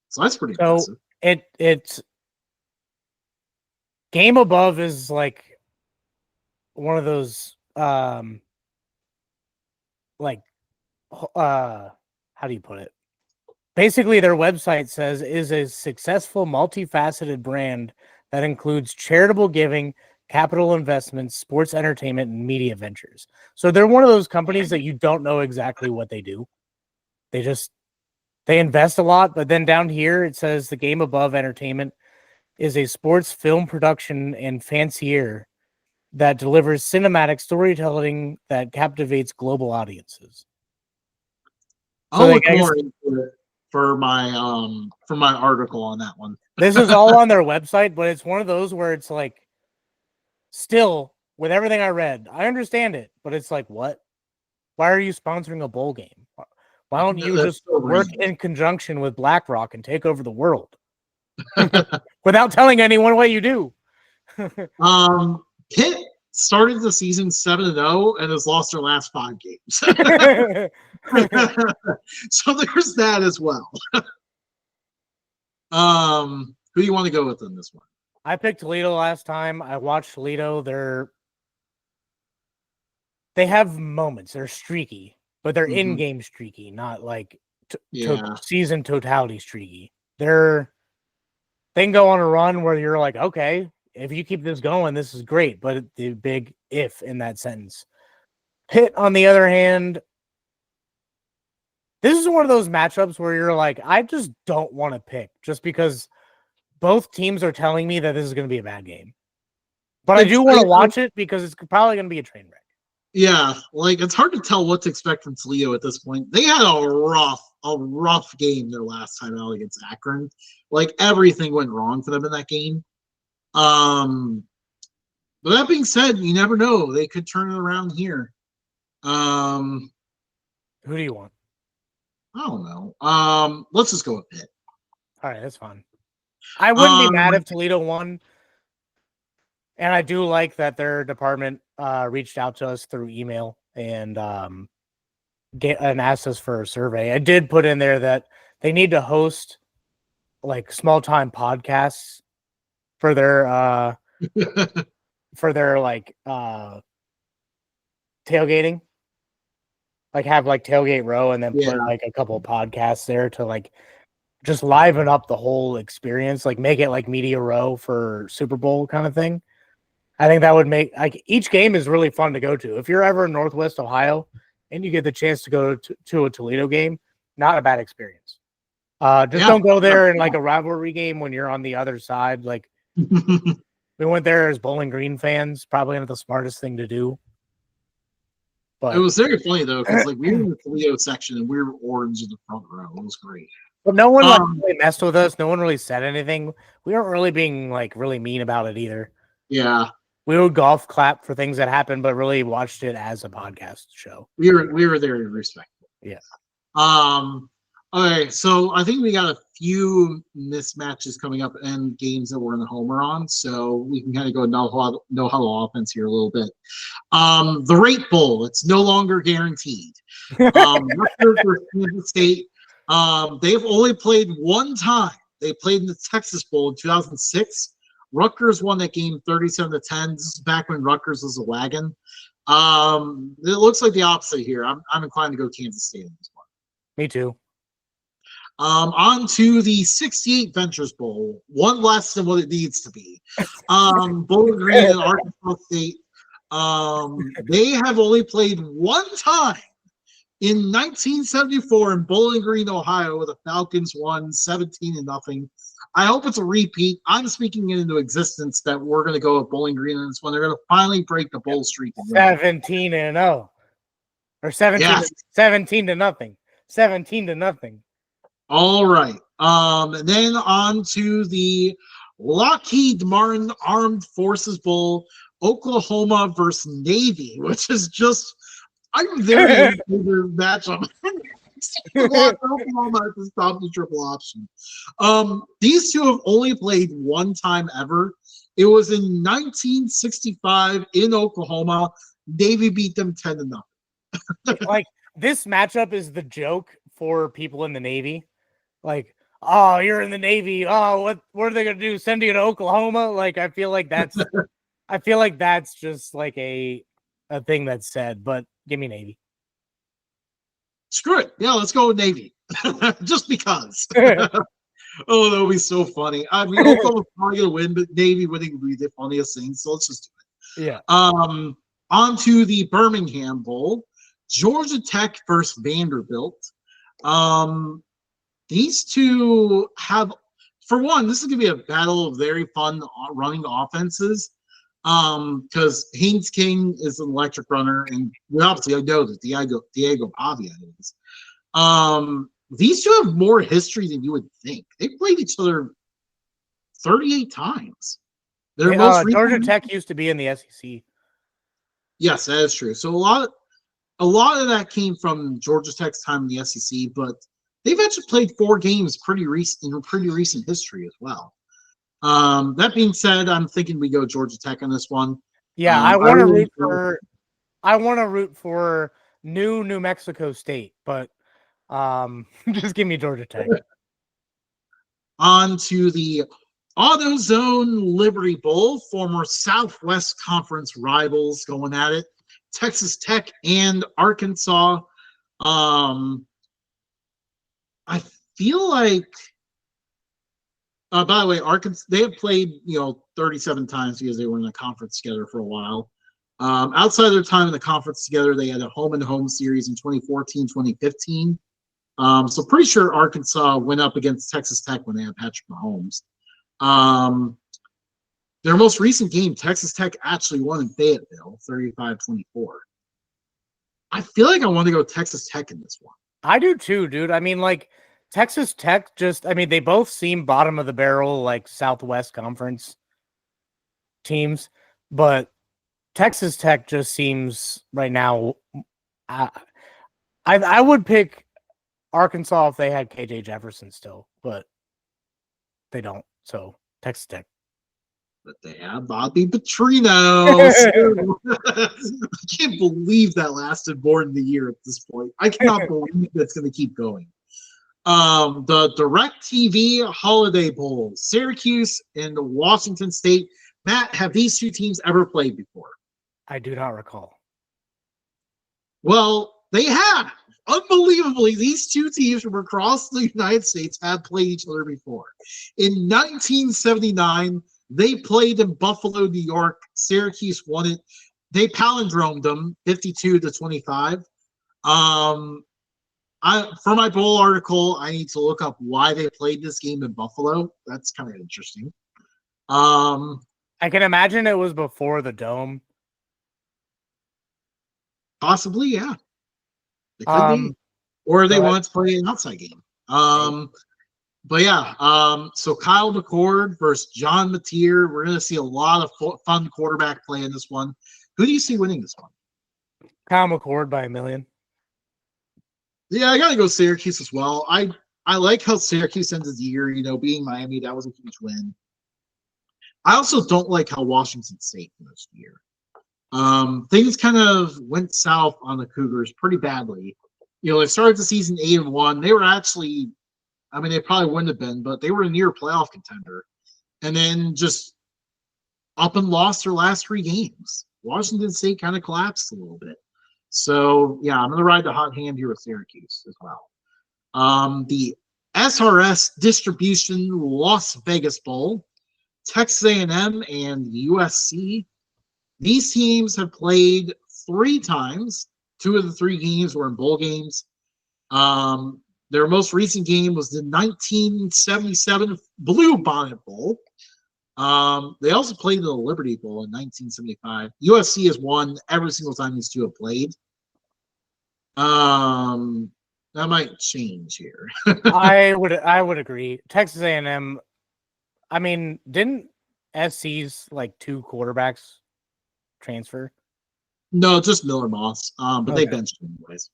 So that's pretty impressive. It's Game Above is like one of those how do you put it? Basically, their website says is a successful, multifaceted brand that includes charitable giving, capital investments, sports entertainment, and media ventures. So they're one of those companies that you don't know exactly what they do. They invest a lot, but then down here it says the Game Above Entertainment is a sports film production and fancier that delivers cinematic storytelling that captivates global audiences. I'll look more into it for my article on that one. This is all on their website, but it's one of those where it's like, still, with everything I read, I understand it, but it's like, what? Why are you sponsoring a bowl game? Why don't you just work in conjunction with BlackRock and take over the world without telling anyone what you do? Pitt started the season 7-0 and has lost their last 5 games. So there's that as well. Who do you want to go with in this one? I picked Toledo last time. I watched Toledo. They have moments. They're streaky, but they're in-game streaky, not like season totality streaky. They can go on a run where you're like, okay, if you keep this going, this is great. But the big if in that sentence. Pitt, on the other hand, this is one of those matchups where you're like, I just don't want to pick just because both teams are telling me that this is going to be a bad game. But I do want to watch it because it's probably going to be a train wreck. Yeah, like, it's hard to tell what to expect from Toledo at this point. They had a rough game their last time out against Akron. Like, everything went wrong for them in that game. But that being said, you never know. They could turn it around here. Who do you want? I don't know. Let's just go with Pitt. All right, that's fine. I wouldn't be mad if Toledo won. And I do like that their department reached out to us through email and asked us for a survey. I did put in there that they need to host like small time podcasts for their tailgating. like have like tailgate row and then put like a couple of podcasts there to like just liven up the whole experience, like make it like media row for Super Bowl kind of thing. I think that would make like each game is really fun to go to. If you're ever in Northwest Ohio and you get the chance to go to a Toledo game, not a bad experience. Just don't go there in like a rivalry game when you're on the other side. Like we went there as Bowling Green fans, probably not the smartest thing to do. But it was very funny though, because like we were in the Toledo section and we were orange in the front row. It was great. But no one like really messed with us. No one really said anything. We weren't really being like really mean about it either. Yeah. We would golf clap for things that happened, but really watched it as a podcast show. We were very respectful. Yeah. Okay, so I think we got a few mismatches coming up and games that we're in the homer on, so we can kind of go no huddle offense here a little bit. The Rate Bowl, it's no longer guaranteed. Rutgers versus Kansas State. They've only played one time. They played in the Texas Bowl in 2006. Rutgers won that game 37-10. This is back when Rutgers was a wagon. It looks like the opposite here. I'm inclined to go Kansas State in this one. Me too. On to the 68 Ventures Bowl, one less than what it needs to be. Bowling Green and Arkansas State. They have only played one time in 1974 in Bowling Green, Ohio, where the Falcons won 17-0. I hope it's a repeat. I'm speaking it into existence that we're going to go with Bowling Green in this one. They're going to finally break the bowl streak. 17-0. Or 17-0. 17-0. All right. And then on to the Lockheed Martin Armed Forces Bowl, Oklahoma versus Navy, which is just I'm very into the matchup. Oklahoma at the top of the triple option. These two have only played one time ever. It was in 1965 in Oklahoma. Navy beat them 10-0. Like this matchup is the joke for people in the Navy. Like, oh, you're in the Navy. Oh, what are they gonna do? Send you to Oklahoma? Like, I feel like that's just like a thing that's said. But give me Navy. Screw it. Yeah, let's go with Navy. Just because. Oh, that would be so funny. I mean, Oklahoma's probably gonna win, but Navy winning would be the funniest thing. So let's just do it. Yeah. On to the Birmingham Bowl, Georgia Tech versus Vanderbilt. These two have, for one, this is going to be a battle of very fun running offenses because Haynes King is an electric runner, and we obviously know that Diego Pavia is. These two have more history than you would think. They played each other 38 times. Georgia Tech used to be in the SEC. Yes, that is true. So a lot of that came from Georgia Tech's time in the SEC, but they've actually played 4 games pretty recent history as well. That being said, I'm thinking we go Georgia Tech on this one. Yeah, I want to root for New Mexico State, but just give me Georgia Tech. On to the AutoZone Liberty Bowl, former Southwest Conference rivals going at it. Texas Tech and Arkansas. I feel like, by the way, Arkansas, they have played, 37 times because they were in the conference together for a while. Outside of their time in the conference together, they had a home-and-home series in 2014, 2015. So pretty sure Arkansas went up against Texas Tech when they had Patrick Mahomes. Their most recent game, Texas Tech actually won in Fayetteville, 35-24. I feel like I want to go Texas Tech in this one. I do too, dude. I mean, like, Texas Tech they both seem bottom of the barrel, like Southwest Conference teams, but Texas Tech just seems right now. I would pick Arkansas if they had KJ Jefferson still, but they don't. So Texas Tech. But they have Bobby Petrino. I can't believe that lasted more than a year at this point. I cannot believe that's going to keep going. The DirecTV Holiday Bowl, Syracuse and Washington State. Matt, have these two teams ever played before? I do not recall. Well, They have. Unbelievably, these two teams from across the United States have played each other before. In 1979, they played in Buffalo, New York. Syracuse won it. They palindromed them 52-25. For my bowl article, I need to look up why they played this game in Buffalo. That's kind of interesting. I can imagine it was before the dome. Possibly, yeah. It could be. Or they wanted to play an outside game. But yeah, so Kyle McCord versus John Mateer. We're going to see a lot of fun quarterback play in this one. Who do you see winning this one? Kyle McCord by 1 million. Yeah, I got to go Syracuse as well. I like how Syracuse ended the year, being Miami. That was a huge win. I also don't like how Washington State finished the year. Things kind of went south on the Cougars pretty badly. They started the season 8-1. They were actually, they probably wouldn't have been, but they were a near playoff contender. And then just up and lost their last 3 games. Washington State kind of collapsed a little bit. So, yeah, I'm going to ride the hot hand here with Syracuse as well. The SRS Distribution Las Vegas Bowl, Texas A&M and USC. These teams have played 3 times. 2 of the 3 games were in bowl games. Their most recent game was the 1977 Blue Bonnet Bowl. They also played in the Liberty Bowl in 1975. USC has won every single time these two have played. That might change here. I would agree. Texas A&M. Didn't SC's 2 quarterbacks transfer? No, just Miller Moss. But they benched him anyways.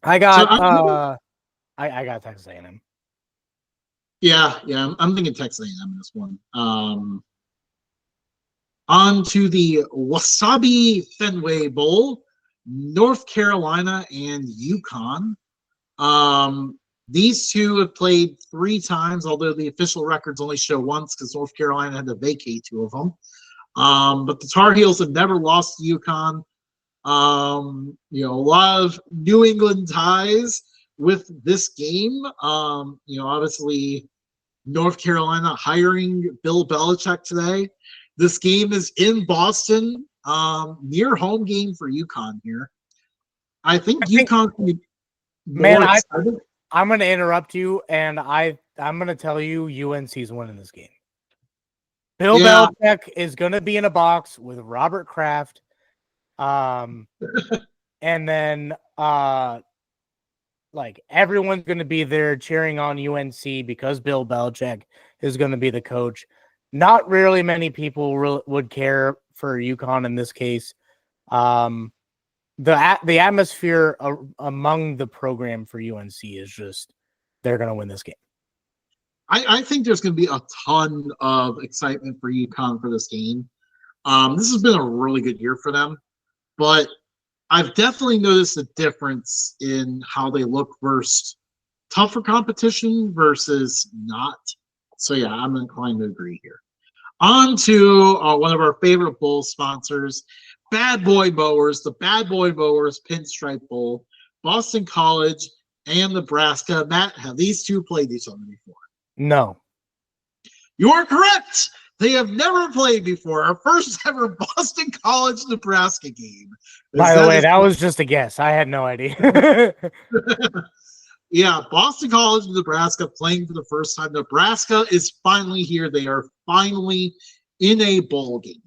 I got I got Texas A&M. Yeah, I'm thinking Texas A&M in this one. On to the Wasabi Fenway Bowl, North Carolina and UConn. These two have played 3 times, although the official records only show once because North Carolina had to vacate 2 of them. But the Tar Heels have never lost to UConn. A lot of New England ties with this game. Obviously North Carolina hiring Bill Belichick today. This game is in Boston, near home game for UConn here. I think UConn can be more excited. I'm going to interrupt you, and I'm going to tell you UNC's winning this game. Bill Belichick is going to be in a box with Robert Kraft. And then everyone's going to be there cheering on UNC because Bill Belichick is going to be the coach. Not really many people would care for UConn in this case. The atmosphere among the program for UNC is just they're going to win this game. I think there's going to be a ton of excitement for UConn for this game. This has been a really good year for them, but I've definitely noticed a difference in how they look versus tougher competition versus not. So, yeah, I'm inclined to agree here. On to one of our favorite bowl sponsors, Bad Boy Mowers, the Bad Boy Mowers Pinstripe Bowl, Boston College and Nebraska. Matt, have these two played each other before? No. You are correct. They have never played before. Our first ever Boston College Nebraska game. By the way, that was just a guess. I had no idea. Yeah, Boston College and Nebraska playing for the first time. Nebraska is finally here. They are finally in a bowl game.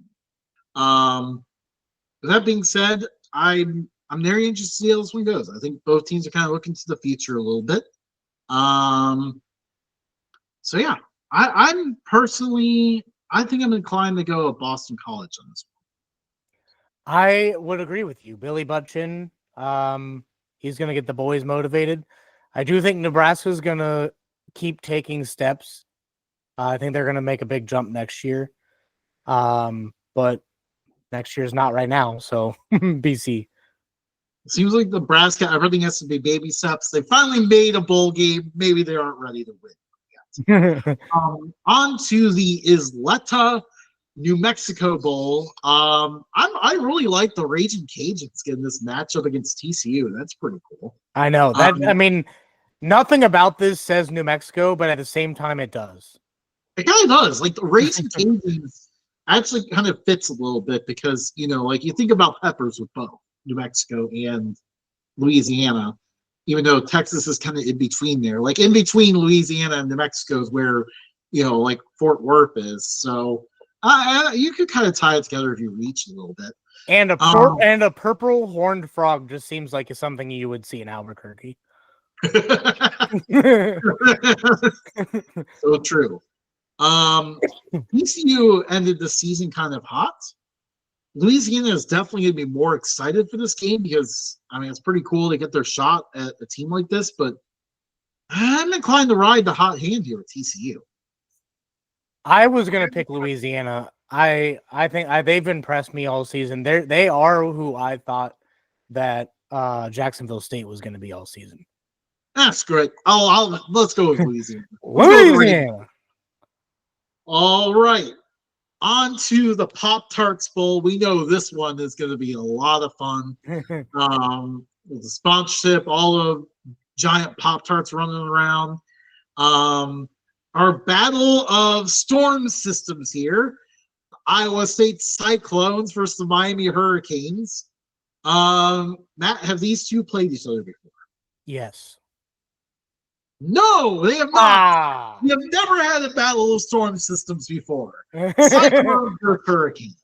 With that being said, I'm very interested to see how this one goes. I think both teams are kind of looking to the future a little bit. So yeah, I'm personally, I think I'm inclined to go with Boston College on this one. I would agree with you. Billy Butchin, he's going to get the boys motivated. I do think Nebraska's going to keep taking steps. I think they're going to make a big jump next year. But next year's not right now, so BC. It seems like Nebraska, everything has to be baby steps. They finally made a bowl game. Maybe they aren't ready to win yet. On to the Isleta New Mexico Bowl. I really like the Raging Cajuns getting this matchup against TCU. That's pretty cool. I know that. I mean, nothing about this says New Mexico, but at the same time, it does. It kind of does. Like the Raging Cajuns actually kind of fits a little bit because like you think about peppers with both New Mexico and Louisiana, even though Texas is kind of in between there. Like in between Louisiana and New Mexico is where like Fort Worth is. So you could kind of tie it together if you reach a little bit. And a purple horned frog just seems like it's something you would see in Albuquerque. So true. TCU ended the season kind of hot. Louisiana is definitely going to be more excited for this game because, it's pretty cool to get their shot at a team like this, but I'm inclined to ride the hot hand here with TCU. I was going to pick Louisiana. I think they've impressed me all season. They are who I thought that Jacksonville State was going to be all season. That's great. Let's go with Louisiana. Louisiana. All right. On to the Pop-Tarts Bowl. We know this one is going to be a lot of fun. With the sponsorship, all of giant Pop-Tarts running around. Our battle of storm systems here. Iowa State Cyclones versus the Miami Hurricanes. Matt, have these two played each other before? Yes. No, they have not. We have never had a battle of storm systems before. Cyclones versus Hurricanes.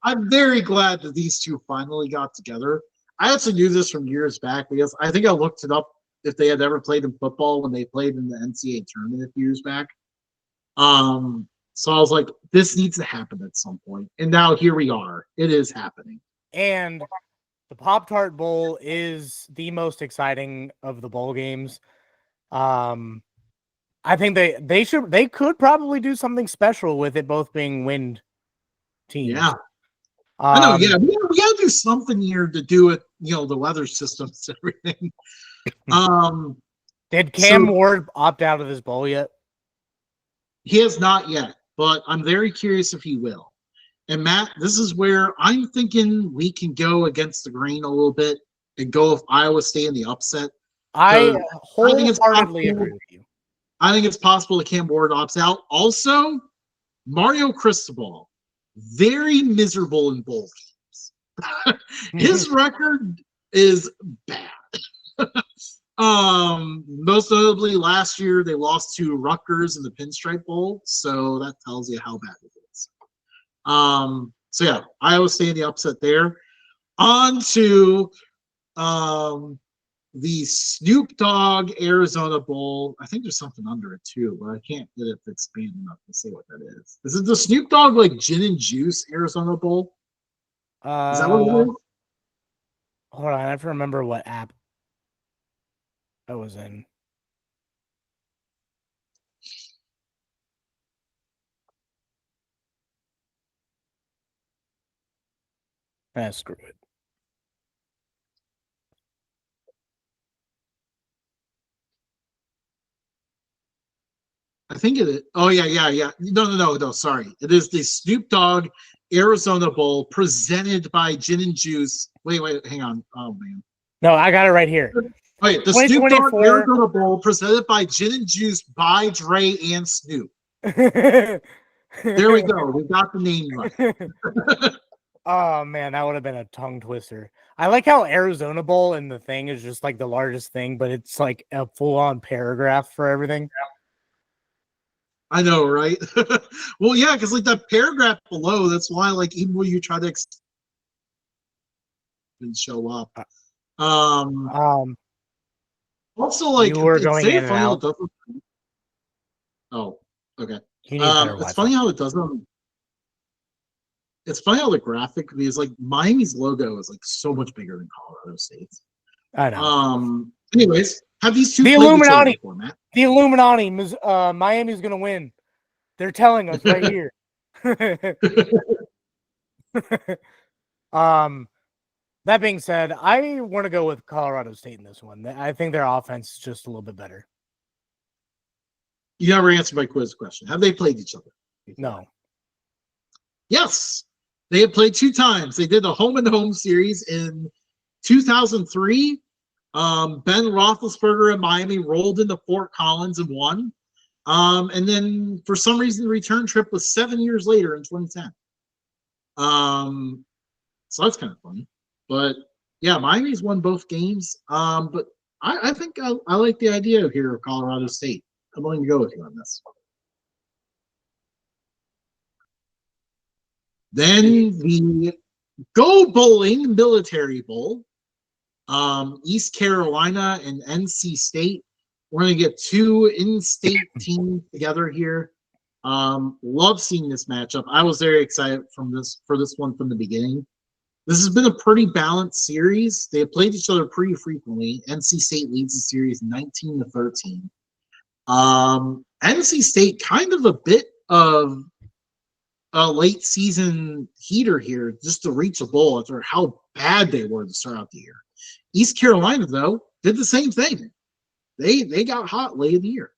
I'm very glad that these two finally got together. I actually knew this from years back because I think I looked it up if they had ever played in football when they played in the NCAA tournament a few years back. So I was like, this needs to happen at some point. And now here we are. It is happening. And the Pop-Tart Bowl is the most exciting of the bowl games. I think they could probably do something special with it both being wind teams. Yeah. I know, yeah. We gotta do something here to do it, the weather systems and everything. Did Cam Ward opt out of this bowl yet? He has not yet, but I'm very curious if he will. And Matt, this is where I'm thinking we can go against the grain a little bit and go with Iowa State in the upset. I wholeheartedly agree with you. I think it's possible that Cam Ward opts out. Also, Mario Cristobal, very miserable in bowl games. His record is bad. Most notably last year they lost to Rutgers in the Pinstripe Bowl, so that tells you how bad it is. So yeah, Iowa State in the upset there. On to the Snoop Dogg Arizona Bowl. I think there's something under it too, but I can't get it to expand enough to say what that is. Is it the Snoop Dogg gin and juice Arizona Bowl? Is that what it is? Hold on, I have to remember what app I was in. Screw it. I think it is. Oh, yeah. No. Sorry. It is the Snoop Dogg Arizona Bowl presented by Gin and Juice. Wait, hang on. Oh, man. No, I got it right here. Wait, the Snoop Dogg Arizona Bowl presented by Gin and Juice by Dre and Snoop. There we go. We got the name right. Oh, man, that would have been a tongue twister. I like how Arizona Bowl and the thing is just the largest thing, but it's a full-on paragraph for everything. I know, right? Well, yeah, because that paragraph below, that's why even when you try to show up. Also, you were going in and out. Oh, okay. It's funny how it doesn't. It's funny how the graphic is Miami's logo is so much bigger than Colorado State's. I know. Anyways, have these two the Illuminati before, Matt? The Illuminati. Miami's gonna win. They're telling us right here. That being said, I want to go with Colorado State in this one. I think their offense is just a little bit better. You never answered my quiz question. Have they played each other? No. Yes, they had played 2 times. They did a home and home series in 2003. Ben Roethlisberger in Miami rolled into Fort Collins and won. And then for some reason, the return trip was 7 years later in 2010. So that's kind of funny. But yeah, Miami's won both games. But I think I like the idea here of Colorado State. I'm willing to go with you on this. Then the Go Bowling Military Bowl. East Carolina and NC State. We're going to get 2 in-state teams together here. Love seeing this matchup. I was very excited for this one from the beginning. This has been a pretty balanced series. They have played each other pretty frequently. NC State leads the series 19-13. NC State kind of a bit of a late season heater here just to reach a bowl after how bad they were to start out the year. East Carolina, though, did the same thing. They got hot late in the year.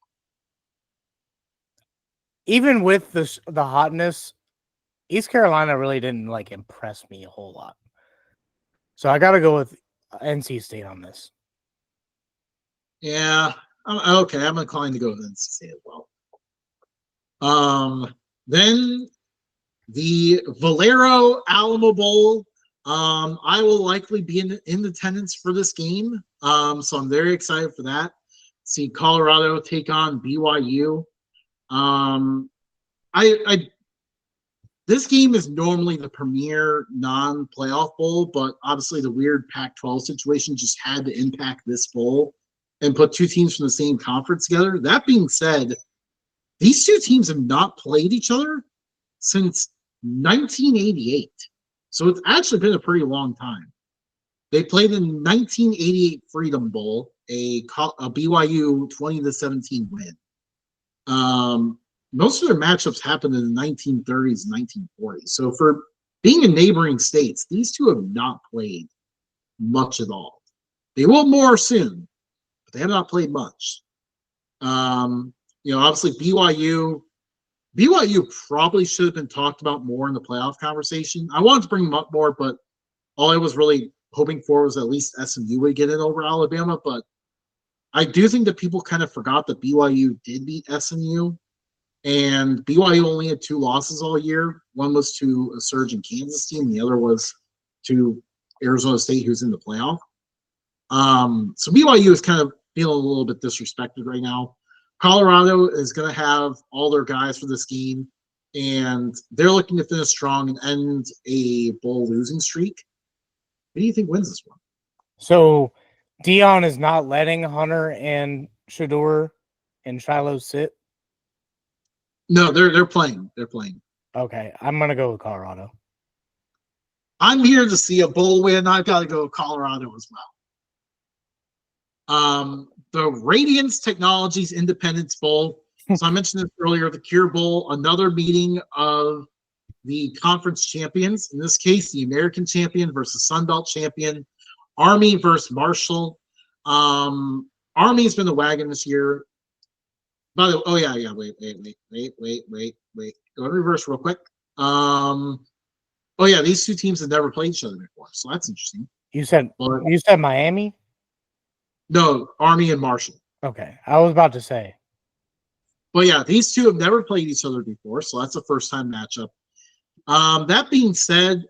Even with the hotness, East Carolina really didn't impress me a whole lot. So I got to go with NC State on this. Yeah, okay. I'm inclined to go with NC State as well. Then the Valero Alamo Bowl. I will likely be in attendance for this game. So I'm very excited for that. See Colorado take on BYU. This game is normally the premier non-playoff bowl, but obviously the weird Pac-12 situation just had to impact this bowl and put 2 teams from the same conference together. That being said, these 2 teams have not played each other since 1988. So it's actually been a pretty long time. They played in 1988 Freedom Bowl, a BYU 20-17 win. Most of their matchups happened in the 1930s and 1940s. So for being in neighboring states, these 2 have not played much at all. They will more soon, but they have not played much. Obviously BYU probably should have been talked about more in the playoff conversation. I wanted to bring them up more, but all I was really hoping for was at least SMU would get it over Alabama. But I do think that people kind of forgot that BYU did beat SMU, and BYU only had 2 losses all year. One was to a surge in Kansas team, the other was to Arizona State, who's in the playoff. So BYU is kind of feeling a little bit disrespected right now. Colorado is going to have all their guys for this game, and they're looking to finish strong and end a bowl losing streak. Who do you think wins this one? So Dion is not letting Hunter and Shador and Shiloh sit? No, they're playing. They're playing. Okay, I'm going to go with Colorado. I'm here to see a bowl win. I've got to go with Colorado as well. The Radiance Technologies Independence Bowl. So I mentioned this earlier, the Cure Bowl, another meeting of the conference champions. In this case, the American champion versus Sun Belt champion, Army versus Marshall. Army's been the wagon this year. By the way, wait. Go in reverse real quick. These 2 teams have never played each other before, so that's interesting. You said Miami? No, Army and Marshall. Okay, I was about to say. But yeah, these 2 have never played each other before, so that's a first-time matchup. That being said,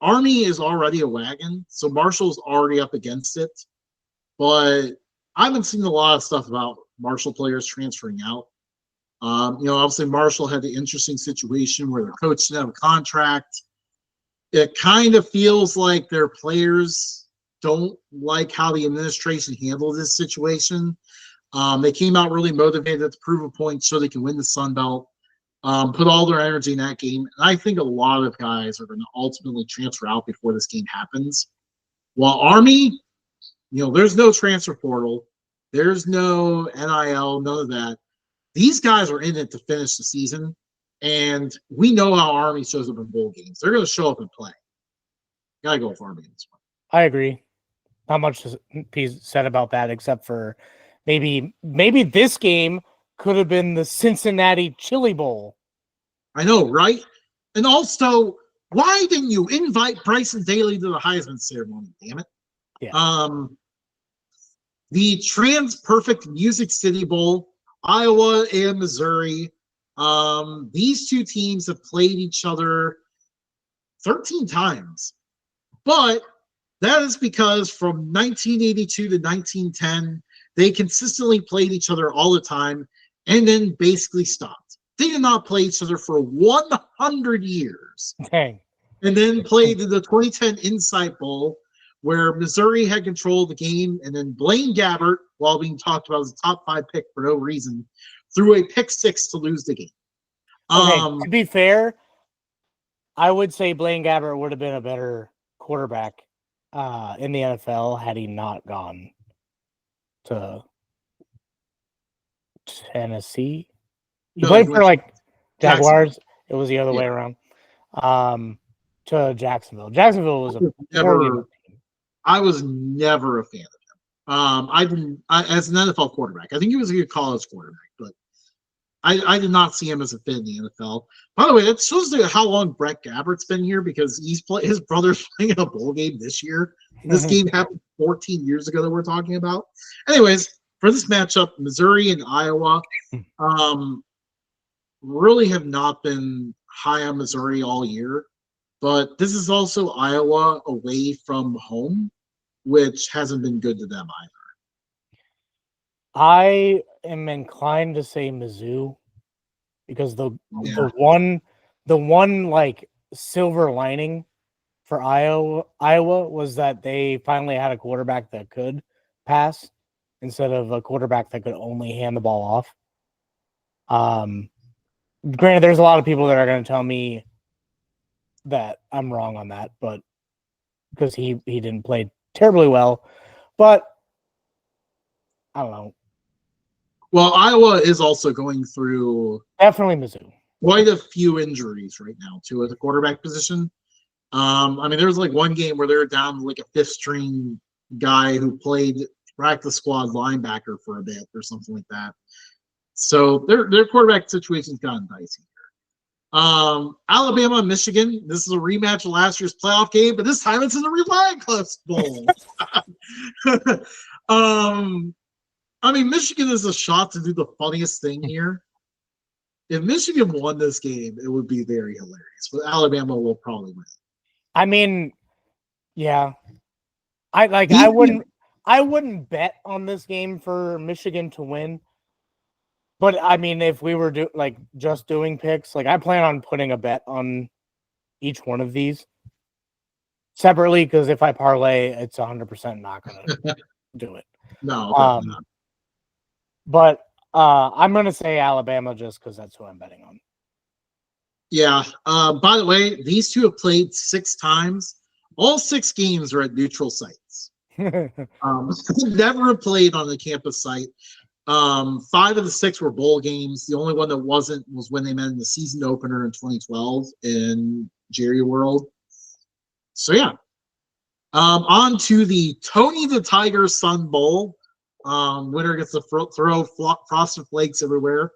Army is already a wagon, so Marshall's already up against it. But I haven't seen a lot of stuff about Marshall players transferring out. Obviously Marshall had the interesting situation where their coach didn't have a contract. It kind of feels like their players don't like how the administration handled this situation. They came out really motivated to prove a point so they can win the Sun Belt, put all their energy in that game. And I think a lot of guys are going to ultimately transfer out before this game happens. While Army, there's no transfer portal. There's no NIL, none of that. These guys are in it to finish the season, and we know how Army shows up in bowl games. They're going to show up and play. Gotta go with Army in this one. I agree. Not much to be said about that, except for maybe this game could have been the Cincinnati Chili Bowl. I know, right? And also, why didn't you invite Bryson Daly to the Heisman ceremony? Damn it! Yeah. The Trans Perfect Music City Bowl, Iowa and Missouri. These two teams have played each other 13 times, but that is because from 1982 to 1910, they consistently played each other all the time and then basically stopped. They did not play each other for 100 years. Dang. And then played in the 2010 Insight Bowl, where Missouri had control of the game, and then Blaine Gabbert, while being talked about as a top 5 pick for no reason, threw a pick 6 to lose the game. Okay, to be fair, I would say Blaine Gabbert would have been a better quarterback in the NFL had he not gone to Tennessee. He played for like Jaguars. It was the other way around. To Jacksonville. Jacksonville was I was never a fan of him. I didn't as an NFL quarterback. I think he was a good college quarterback, but I did not see him as a fit in the NFL. By the way, that shows you how long Brett Gabbert's been here because his brother's playing in a bowl game this year. This game happened 14 years ago that we're talking about. Anyways, for this matchup, Missouri and Iowa really have not been high on Missouri all year. But this is also Iowa away from home, which hasn't been good to them either. I am inclined to say Mizzou because the one like silver lining for Iowa was that they finally had a quarterback that could pass instead of a quarterback that could only hand the ball off. Granted, there's a lot of people that are going to tell me that I'm wrong on that, but because he didn't play terribly well, but I don't know. Well, Iowa is also going through definitely Mizzou quite a few injuries right now too at the quarterback position. I mean, there was like one game where they were down like a 5th string guy who played practice squad linebacker for a bit or something like that. So their quarterback situation's gotten dicey. Alabama and Michigan. This is a rematch of last year's playoff game, but this time it's in the Reliant Cliffs Bowl. I mean, Michigan is a shot to do the funniest thing here. If Michigan won this game, it would be very hilarious. But Alabama will probably win. I mean, yeah. I wouldn't bet on this game for Michigan to win. But I mean, if we were just doing picks, like I plan on putting a bet on each one of these separately because if I parlay, it's 100% not going to do it. No. But I'm going to say Alabama just because that's who I'm betting on. Yeah. By the way, these two have played 6 times. All 6 games are at neutral sites. Never played on the campus site. 5 of the 6 were bowl games. The only one that wasn't was when they met in the season opener in 2012 in Jerry World. So yeah. On to the Tony the Tiger Sun Bowl. Winner gets to throw frosted flakes everywhere.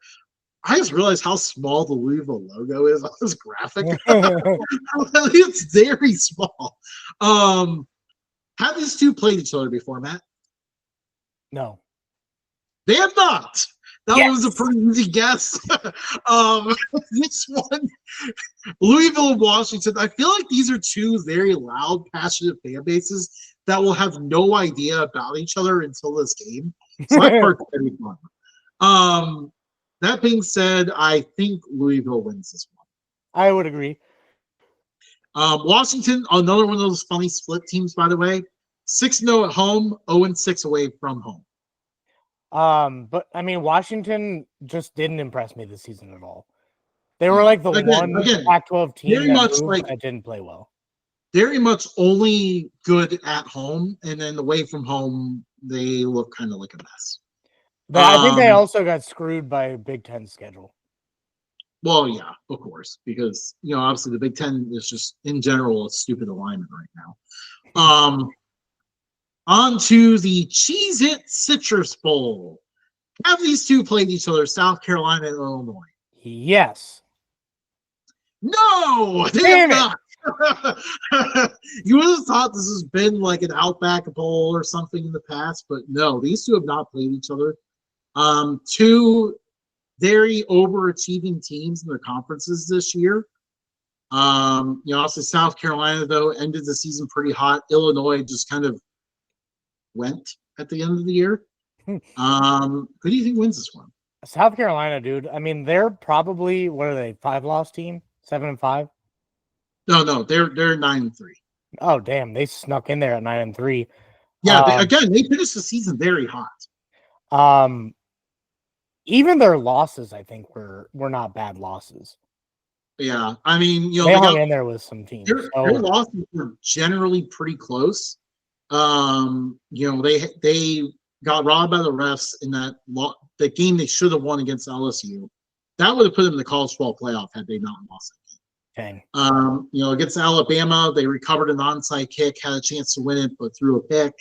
I just realized how small the Louisville logo is on this graphic. It's very small. Have these two played each other before, Matt? No. They have not. That was a pretty easy guess. This one, Louisville and Washington. I feel like these are two very loud, passionate fan bases that will have no idea about each other until this game. So that part's very fun. That being said, I think Louisville wins this one. I would agree. Washington, another one of those funny split teams, by the way. 6-0 at home, 0-6 away from home. But I mean, Washington just didn't impress me this season at all. They were like the one Pac-12 team that didn't play well. Very much only good at home, and then away from home, they look kind of like a mess. I think they also got screwed by Big Ten schedule. Well, yeah, of course, because obviously the Big Ten is just in general a stupid alignment right now. On to the Cheez-It Citrus Bowl. Have these two played each other, South Carolina and Illinois? Yes. No, they Damn have not. You would have thought this has been like an Outback Bowl or something in the past, but no, these two have not played each other. Two very overachieving teams in their conferences this year. Also South Carolina though ended the season pretty hot. Illinois just kind of went at the end of the year. Who do you think wins this one? South Carolina, dude. I mean, they're probably, what are they, 5-loss team? 7-5? No, they're 9-3. Oh, damn. They snuck in there at 9-3. Yeah, they finished the season very hot. Even their losses, I think, were not bad losses. Yeah, I mean, they hung in there with some teams. Their losses were generally pretty close. They got robbed by the refs in the game they should have won against LSU. That would have put them in the college football playoff had they not lost it. Dang. Against Alabama, they recovered an onside kick, had a chance to win it, but threw a pick.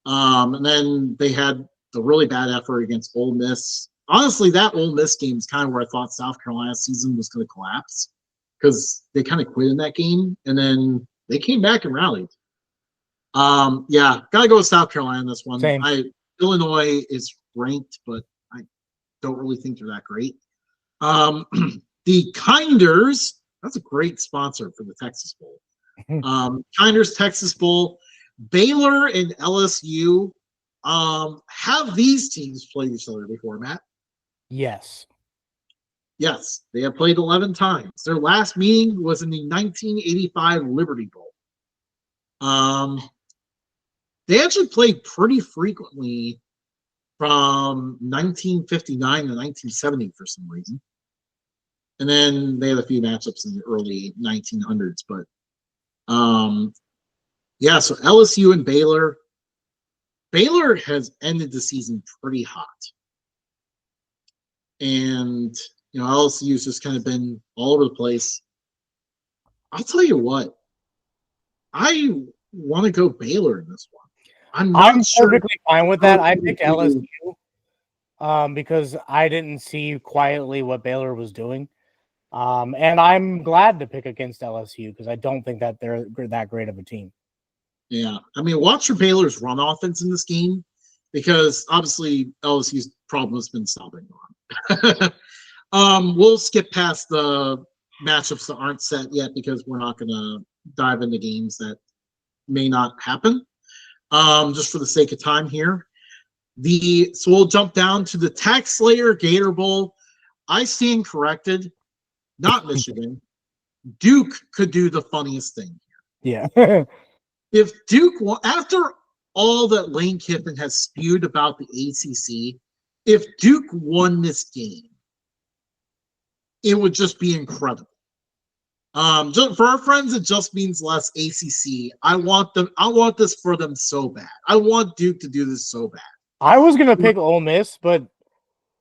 And then they had the really bad effort against Ole Miss. Honestly, that Ole Miss game is kind of where I thought South Carolina's season was going to collapse because they kind of quit in that game, and then they came back and rallied. Gotta go with South Carolina in this one. Same. Illinois is ranked, but I don't really think they're that great. The Kinders, that's a great sponsor for the Texas Bowl. Kinders Texas Bowl. Baylor and LSU. Have these teams played each other before, Matt? Yes. Yes, they have played 11 times. Their last meeting was in the 1985 Liberty Bowl. They actually played pretty frequently from 1959 to 1970 for some reason. And then they had a few matchups in the early 1900s. But, so LSU and Baylor. Baylor has ended the season pretty hot. And, LSU's just kind of been all over the place. I'll tell you what. I want to go Baylor in this one. I'm perfectly fine with that. I picked LSU because I didn't see quietly what Baylor was doing. And I'm glad to pick against LSU because I don't think that they're that great of a team. Yeah. I mean, watch for Baylor's run offense in this game because obviously LSU's problem has been stopping run. We'll skip past the matchups that aren't set yet because we're not going to dive into games that may not happen. Just for the sake of time here. So we'll jump down to the Tax Slayer Gator Bowl. I stand corrected. Not Michigan. Duke could do the funniest thing here. Yeah. If Duke, after all that Lane Kiffin has spewed about the ACC, if Duke won this game, it would just be incredible. For our friends, it just means less ACC. I want this for them so bad. I want Duke to do this so bad. I was gonna pick Ole Miss, but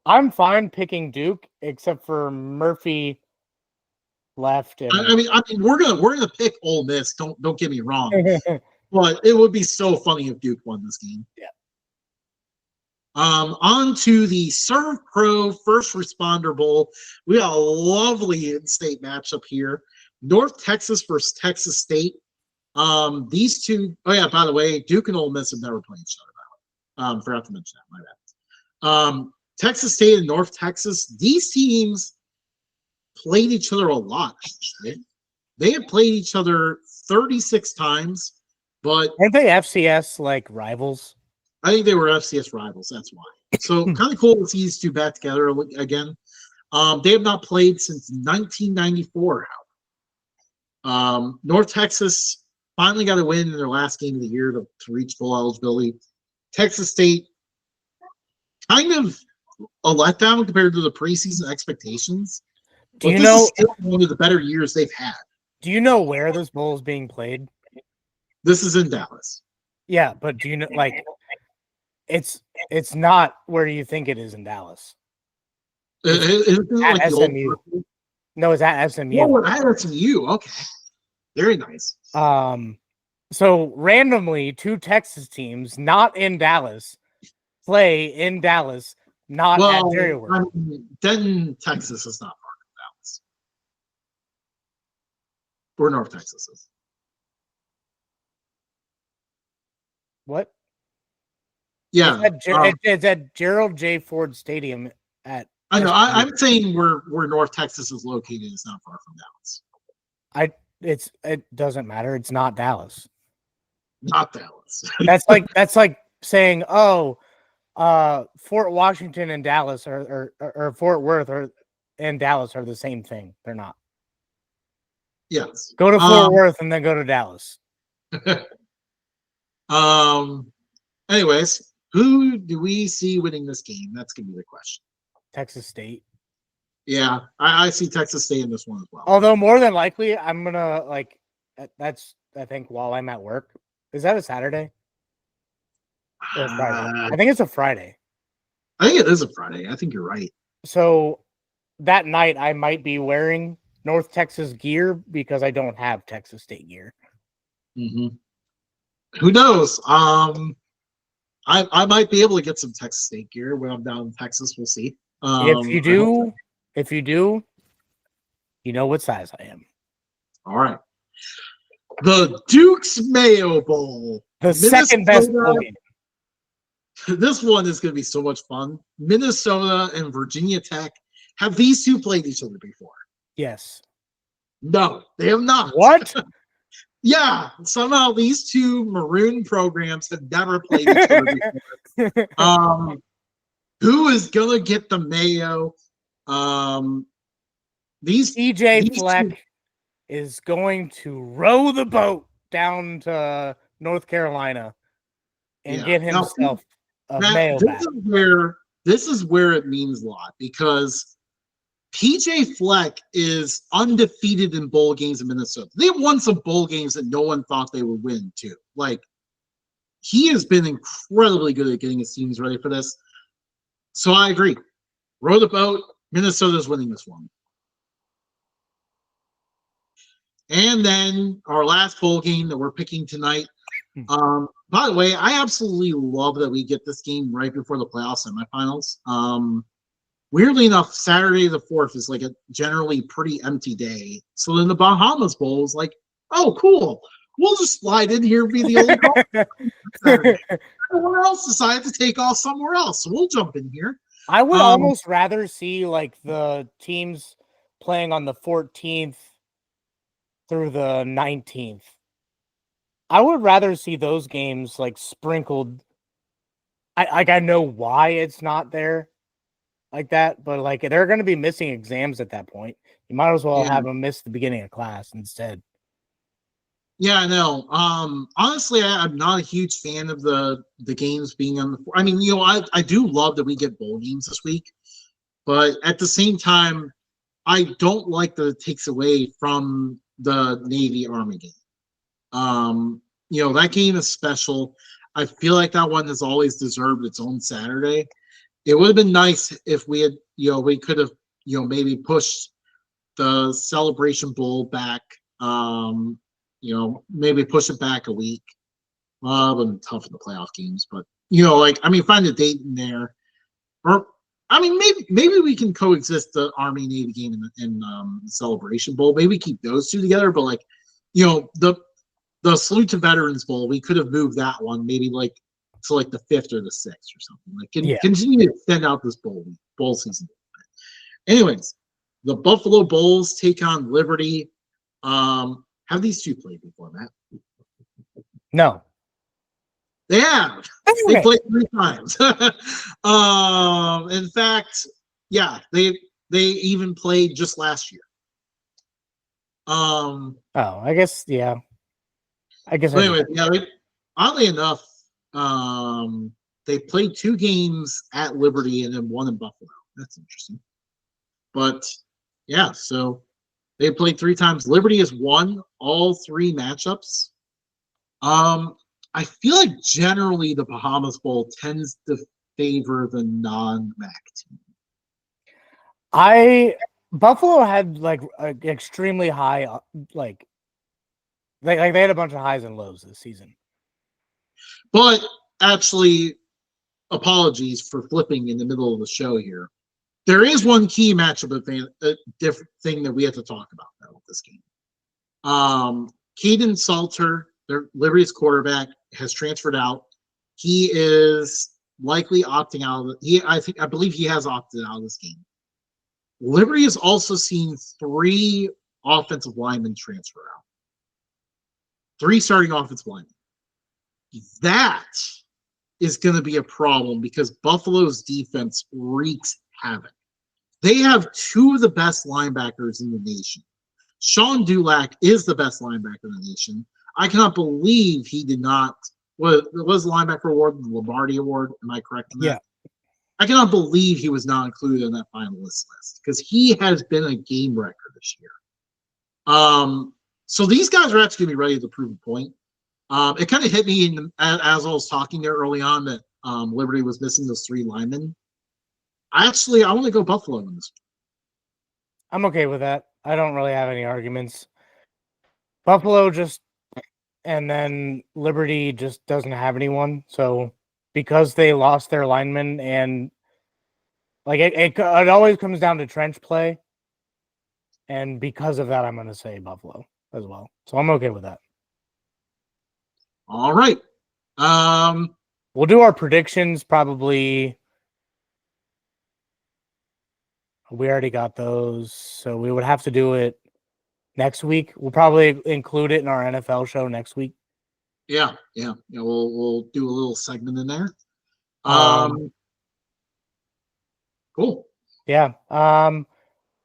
I'm fine picking Duke, except for Murphy left. And... I mean, we're gonna pick Ole Miss. Don't get me wrong, but it would be so funny if Duke won this game. Yeah. On to the Serve Pro First Responder Bowl. We got a lovely in-state matchup here. North Texas versus Texas State. These two. Oh yeah, by the way, Duke and Ole Miss have never played each other. Forgot to mention that. My bad. Texas State and North Texas. These teams played each other a lot. Actually. They have played each other 36 times, but aren't they FCS like rivals? I think they were FCS rivals. That's why. So kind of cool to see these two back together again. They have not played since 1994. North Texas finally got a win in their last game of the year to reach full eligibility. Texas State, kind of a letdown compared to the preseason expectations. Do you know this is still one of the better years they've had? Do you know where this bowl is being played? This is in Dallas. Yeah, but do you know it's not where you think it is in Dallas. It's at SMU. No, it's at SMU. Oh, at SMU. Okay. Very nice. So randomly, two Texas teams not in Dallas play in Dallas, not at Dairyworth. Denton, Texas is not part of Dallas. or North Texas is. What? Yeah, It's at Gerald J. Ford Stadium at. I know. SMU. I'm saying where North Texas is located is not far from Dallas. It doesn't matter. It's not Dallas. Not Dallas. That's like saying, oh, Fort Washington and Dallas or Fort Worth and Dallas are the same thing. They're not. Yes. Go to Fort Worth and then go to Dallas. Anyways, who do we see winning this game? That's gonna be the question. Texas State. Yeah, I see Texas State in this one as well. Although more than likely, I'm gonna that's I think while I'm at work. Is that a Saturday? Or a Friday? I think it's a Friday. I think it is a Friday. I think you're right. So that night I might be wearing North Texas gear because I don't have Texas State gear. Mm-hmm. Who knows? I might be able to get some Texas State gear when I'm down in Texas. We'll see. If you do, you know what size I am. All right. The Duke's Mayo Bowl. The second best bowl game. This one is going to be so much fun. Minnesota and Virginia Tech. Have these two played each other before? Yes. No, they have not. What? Yeah, somehow these two maroon programs have never played each other before. Who is gonna get the Mayo? These PJ Fleck is going to row the boat down to North Carolina and get himself a Mayo back. This is where it means a lot because PJ Fleck is undefeated in bowl games in Minnesota. They've won some bowl games that no one thought they would win, too. Like, he has been incredibly good at getting his teams ready for this. So I agree. Row the boat. Minnesota's winning this one. And then our last bowl game that we're picking tonight. By the way, I absolutely love that we get this game right before the playoff semifinals. Weirdly enough, Saturday the 4th is like a generally pretty empty day. So then the Bahamas Bowl is like, oh, cool. We'll just slide in here and be the only call. Everyone else decided to take off somewhere else. So we'll jump in here. I would almost rather see like the teams playing on the 14th through the 19th. I would rather see those games like sprinkled. I know why it's not there like that, but like they're going to be missing exams at that point. You might as well have them miss the beginning of class instead. Yeah, I know. Honestly, I'm not a huge fan of the games being on the. I mean, you know, I do love that we get bowl games this week, but at the same time, I don't like that it takes away from the Navy Army game. You know, that game is special. I feel like that one has always deserved its own Saturday. It would have been nice if we had, you know, we could have, you know, maybe pushed the Celebration Bowl back. You know, maybe push it back a week. Well, it would be tough in the playoff games, but you know, like I mean, find a date in there, or I mean, maybe we can coexist the Army Navy game in the Celebration Bowl. Maybe keep those two together, but like, you know, the Salute to Veterans Bowl, we could have moved that one maybe like to like the 5th or the 6th or something. Like continue to extend out this bowl season. Anyways, the Buffalo Bulls take on Liberty. Have these two played before, Matt? No. They have. They played 3 times. In fact, yeah, they even played just last year. I guess, yeah. I guess. Anyway, yeah. Oddly enough, they played 2 games at Liberty and then 1 in Buffalo. That's interesting. But yeah, so they played 3 times. Liberty has won all 3 matchups. I feel like generally the Bahamas Bowl tends to favor the non-MAC team. Buffalo had like an extremely high, like they had a bunch of highs and lows this season. But actually, apologies for flipping in the middle of the show here. There is one key matchup different thing that we have to talk about though with this game. Keaton Salter, their Liberty's quarterback, has transferred out. He is likely opting out of it. I believe he has opted out of this game. Liberty has also seen 3 offensive linemen transfer out. 3 starting offensive linemen. That is going to be a problem because Buffalo's defense wreaks havoc. They have 2 of the best linebackers in the nation. Sean Dulac is the best linebacker in the nation. I cannot believe he did not. What was the linebacker award? The Lombardi Award? Am I correct in that? Yeah. I cannot believe he was not included in that finalist list because he has been a game wrecker this year. So these guys are actually going to be ready to prove a point. It kind of hit me as I was talking there early on that Liberty was missing those 3 linemen. I want to go Buffalo in this. I'm okay with that. I don't really have any arguments. Buffalo and then Liberty just doesn't have anyone. So because they lost their linemen and like it always comes down to trench play. And because of that, I'm going to say Buffalo as well. So I'm okay with that. All right. We'll do our predictions probably. We already got those. So we would have to do it next week. We'll probably include it in our NFL show next week. Yeah. We'll do a little segment in there. Cool. Yeah.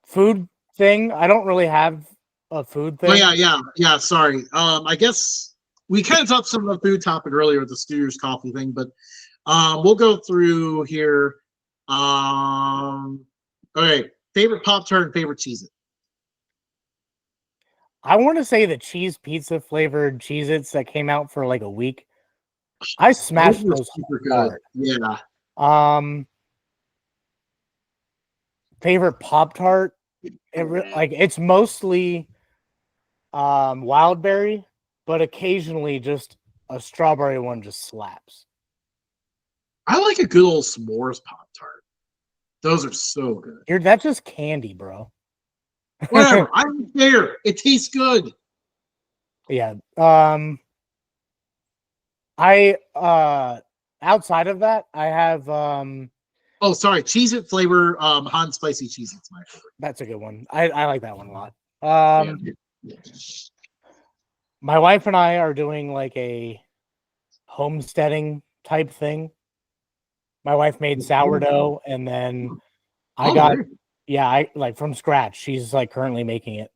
Food thing. I don't really have a food thing. Oh yeah. Sorry. I guess we kind of touched on the food topic earlier with the Steers coffee thing, but we'll go through here. Okay. Favorite Pop-Tart and favorite Cheez-It? I want to say the cheese pizza flavored Cheez-Its that came out for like a week. I smashed those super hard. good. Yeah. Favorite Pop-Tart? It's mostly wild berry, but occasionally just a strawberry one just slaps. I like a good old s'mores Pop-Tart. Those are so good. That's just candy, bro. Whatever. I don't care. It tastes good. Yeah. I outside of that, I have oh, sorry, Cheez-It flavor, hot and spicy Cheez-It's my favorite. That's a good one. I like that one a lot. My wife and I are doing like a homesteading type thing. My wife made sourdough, and then I like from scratch. She's like currently making it,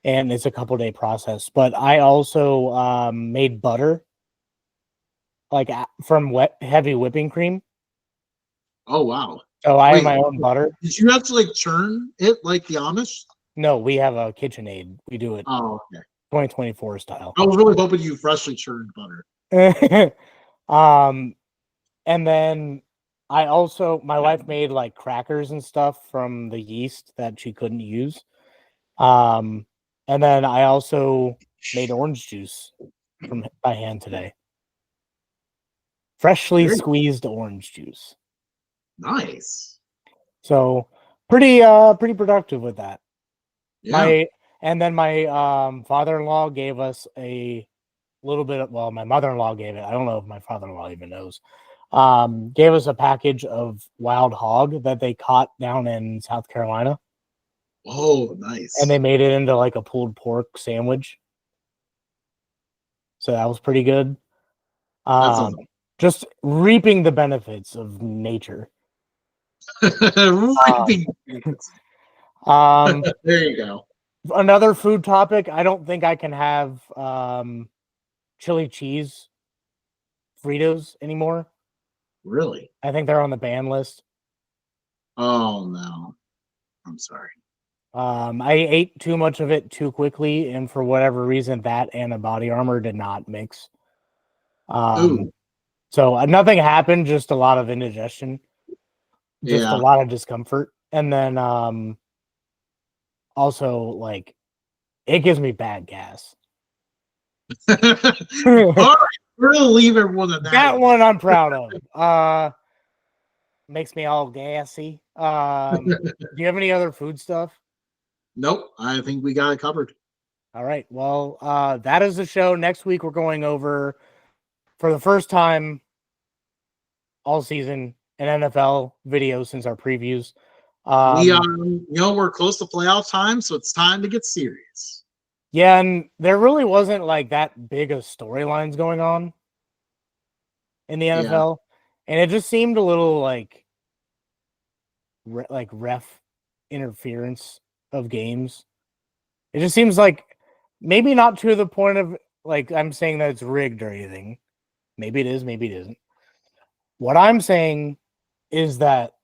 and it's a couple-day process. But I also made butter, like from heavy whipping cream. Oh wow! So I have my own butter. Did you have to like churn it like the Amish? No, we have a KitchenAid. We do it. Oh, okay. 2024 style. I was really hoping you freshly churned butter. And then my wife made like crackers and stuff from the yeast that she couldn't use. And then I also made orange juice by hand today. Freshly squeezed orange juice. Nice. So pretty productive with that. Yeah. My father-in-law gave us a little bit of, my mother-in-law gave it. I don't know if my father-in-law even knows. Gave us a package of wild hog that they caught down in South Carolina. Oh, nice. And they made it into like a pulled pork sandwich. So that was pretty good. Just reaping the benefits of nature. Reaping. There you go. Another food topic. I don't think I can have chili cheese Fritos anymore. Really? I think they're on the ban list. Oh no. I'm sorry. I ate too much of it too quickly, and for whatever reason, that and a body armor did not mix. So nothing happened, just a lot of indigestion, just a lot of discomfort, and then also like it gives me bad gas. All right, we're gonna leave everyone at that. That one I'm proud of. Makes me all gassy. Do you have any other food stuff? Nope, I think we got it covered. All right. Well, that is the show. Next week, we're going over, for the first time all season, an NFL video since our previews. We're close to playoff time, so it's time to get serious. Yeah, and there really wasn't like that big of storylines going on in the NFL, and it just seemed a little like ref interference of games. It just seems like maybe not to the point of like I'm saying that it's rigged or anything. Maybe it is, maybe it isn't. What I'm saying is that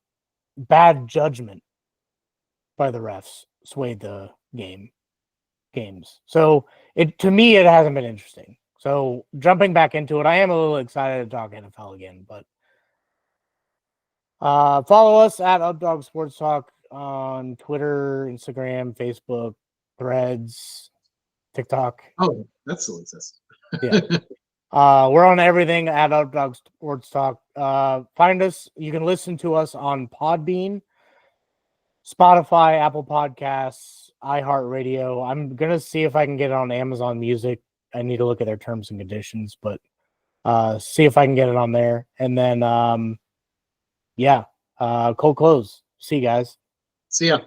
bad judgment by the refs swayed the games. So to me it hasn't been interesting. So jumping back into it, I am a little excited to talk NFL again, but follow us at Updog Sports Talk on Twitter, Instagram, Facebook, Threads, TikTok. Oh, that still exists. Yeah. We're on everything at Updog Sports Talk. Find us. You can listen to us on Podbean, Spotify, Apple Podcasts, iHeartRadio. I'm gonna see if I can get it on Amazon Music. I need to look at their terms and conditions, but see if I can get it on there. And then cold close. See you guys. See ya.